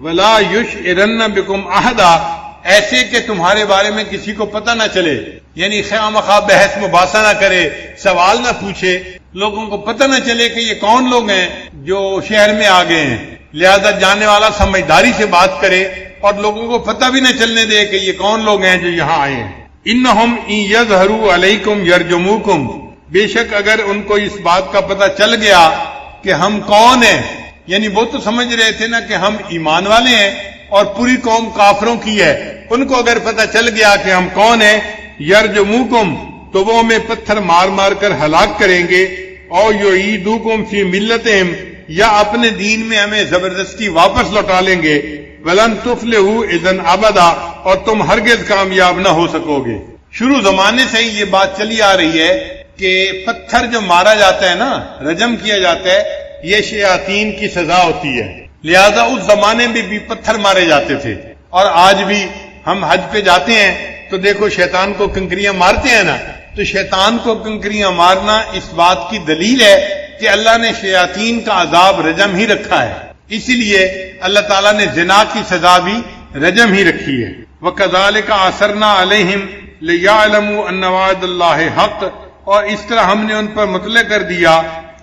وَلَا يُشْعِرَنَّ بِكُمْ أَحَدًا، ایسے کہ تمہارے بارے میں کسی کو پتہ نہ چلے. یعنی خواہ بحث مباحثہ نہ کرے، سوال نہ پوچھے، لوگوں کو پتہ نہ چلے کہ یہ کون لوگ ہیں جو شہر میں آ گئے ہیں. لہذا جانے والا سمجھداری سے بات کرے اور لوگوں کو پتہ بھی نہ چلنے دے کہ یہ کون لوگ ہیں جو یہاں آئے ہیں. انہم ان یظہروا علیکم یرجموکم، بے شک اگر ان کو اس بات کا پتہ چل گیا کہ ہم کون ہیں، یعنی وہ تو سمجھ رہے تھے نا کہ ہم ایمان والے ہیں اور پوری قوم کافروں کی ہے، ان کو اگر پتہ چل گیا کہ ہم کون ہیں، یرجموکم، تو وہ ہمیں پتھر مار مار کر ہلاک کریں گے. او یعیدوکم فی ملتہم، یا اپنے دین میں ہمیں زبردستی واپس لوٹا لیں گے. ولن تفلحوا اذا ابدا، اور تم ہرگز کامیاب نہ ہو سکو گے. شروع زمانے سے ہی یہ بات چلی آ رہی ہے کہ پتھر جو مارا جاتا ہے نا، رجم کیا جاتا ہے، یہ شیاطین کی سزا ہوتی ہے. لہذا اس زمانے میں بھی پتھر مارے جاتے تھے. اور آج بھی ہم حج پہ جاتے ہیں تو دیکھو شیطان کو کنکریاں مارتے ہیں نا، تو شیطان کو کنکریاں مارنا اس بات کی دلیل ہے کہ اللہ نے شیاطین کا عذاب رجم ہی رکھا ہے، اسی لیے اللہ تعالیٰ نے زنا کی سزا بھی رجم ہی رکھی ہے۔ وَكَذَلِكَ أَثَرْنَا عَلَيْهِمْ لِيَعْلَمُوا أَنَّ وَعْدَ اللَّهِ حَقٌّ، اور اس طرح ہم نے ان پر مطلع کر دیا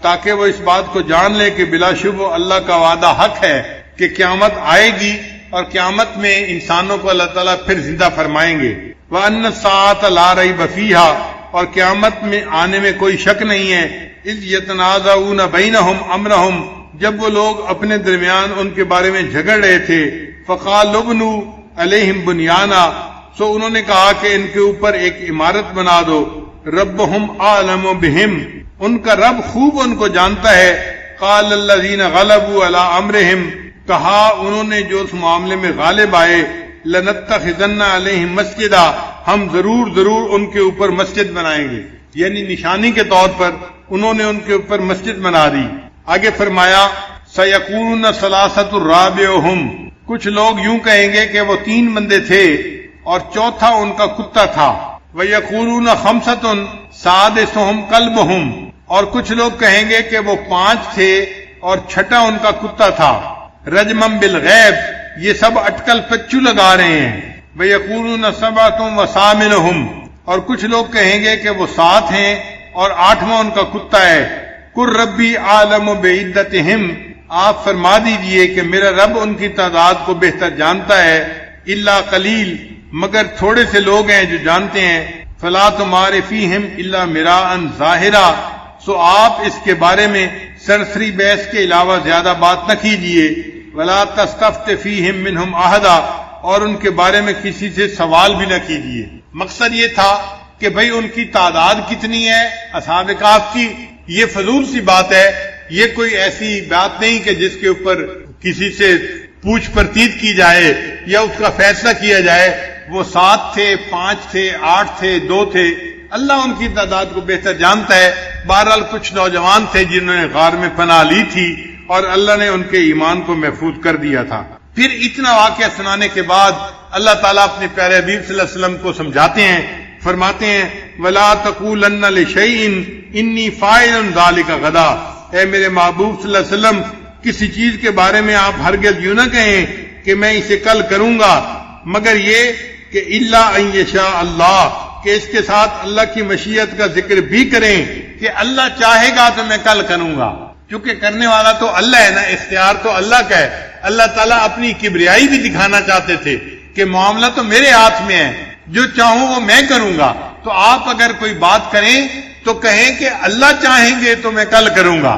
تاکہ وہ اس بات کو جان لے کہ بلا شبہ اللہ کا وعدہ حق ہے کہ قیامت آئے گی اور قیامت میں انسانوں کو اللہ تعالیٰ پھر زندہ فرمائیں گے۔ وَأَنَّ السَّاعَةَ لَا رَيْبَ فِيهَا، اور قیامت میں آنے میں کوئی شک نہیں ہے۔ اِذْ يَتَنَازَعُونَ بَيْنَهُمْ أَمْرَهُمْ، جب وہ لوگ اپنے درمیان ان کے بارے میں جھگڑ رہے تھے۔ فَقَالُوا ابْنُوا عَلَيْهِمْ بُنْيَانًا، سو انہوں نے کہا کہ ان کے اوپر ایک عمارت بنا دو۔ رَبُّهُمْ أَعْلَمُ بِهِمْ، ان کا رب خوب ان کو جانتا ہے۔ قَالَ الَّذِينَ غَلَبُوا عَلَىٰ أَمْرِهِمْ، کہا انہوں نے جو اس معاملے میں غالب آئے، لَنَتَّخِذَنَّ عَلَيْهِمْ مَسْجِدًا، ہم ضرور ان کے اوپر مسجد بنائیں گے، یعنی نشانی کے طور پر انہوں نے ان کے اوپر مسجد بنا دی۔ آگے فرمایا سَيَقُولُونَ ثَلَاثَةٌ رَابِعُهُمْ، کچھ لوگ یوں کہیں گے کہ وہ 3 بندے تھے اور چوتھا ان کا کتا تھا۔ وَيَقُولُونَ خَمْسَةٌ سَادِسُهُمْ كَلْبُهُمْ، اور کچھ لوگ کہیں گے کہ وہ 5 تھے اور چھٹا ان کا کتا تھا۔ رجمم بالغیب، یہ سب اٹکل پچو لگا رہے ہیں۔ وَيَقُولُونَ سَبْعَةٌ وَثَامِنُهُمْ، اور کچھ لوگ کہیں گے کہ وہ 7 ہیں اور 8واں ان کا کتا ہے۔ قُل رَّبِّي أَعْلَمُ بِعِدَّتِهِمْ، آپ فرما دیجئے کہ میرا رب ان کی تعداد کو بہتر جانتا ہے۔ إِلَّا قَلِيلٌ، مگر تھوڑے سے لوگ ہیں جو جانتے ہیں۔ فَلَا تُمَارِ فِيهِمْ إِلَّا مِرَاءً ظَاهِرًا، سو آپ اس کے بارے میں سرسری بحث کے علاوہ زیادہ بات نہ کیجئے۔ وَلَا تَسْتَفْتِ فِيهِمْ مِنْهُمْ أَحَدًا، اور ان کے بارے میں کسی سے سوال بھی نہ کیجئے۔ مقصد یہ تھا کہ بھئی ان کی تعداد کتنی ہے اصحاب کہف کی، یہ فضول سی بات ہے، یہ کوئی ایسی بات نہیں کہ جس کے اوپر کسی سے پوچھ پرتیت کی جائے یا اس کا فیصلہ کیا جائے۔ وہ 7 تھے، 5 تھے، 8 تھے، 2 تھے، اللہ ان کی تعداد کو بہتر جانتا ہے۔ بہرحال کچھ نوجوان تھے جنہوں نے غار میں پناہ لی تھی اور اللہ نے ان کے ایمان کو محفوظ کر دیا تھا۔ پھر اتنا واقعہ سنانے کے بعد اللہ تعالیٰ اپنے پیارے حبیب صلی اللہ علیہ وسلم کو سمجھاتے ہیں، فرماتے ہیں وَلَا تَقُولَنَّ لِشَيْءٍ إِنِّي فَاعِلٌ ذَلِكَ غَدًا، اے میرے محبوب صلی اللہ علیہ وسلم کسی چیز کے بارے میں آپ ہرگز یوں نہ کہیں کہ میں اسے کل کروں گا، مگر یہ کہ إِلَّا أَن يَشَاءَ اللَّهُ، کہ اس کے ساتھ اللہ کی مشیت کا ذکر بھی کریں کہ اللہ چاہے گا تو میں کل کروں گا، کیونکہ کرنے والا تو اللہ ہے نا، اختیار تو اللہ کا ہے۔ اللہ تعالیٰ اپنی کبریائی بھی دکھانا چاہتے تھے کہ معاملہ تو میرے ہاتھ میں ہے، جو چاہوں وہ میں کروں گا۔ تو آپ اگر کوئی بات کریں تو کہیں کہ اللہ چاہیں گے تو میں کل کروں گا۔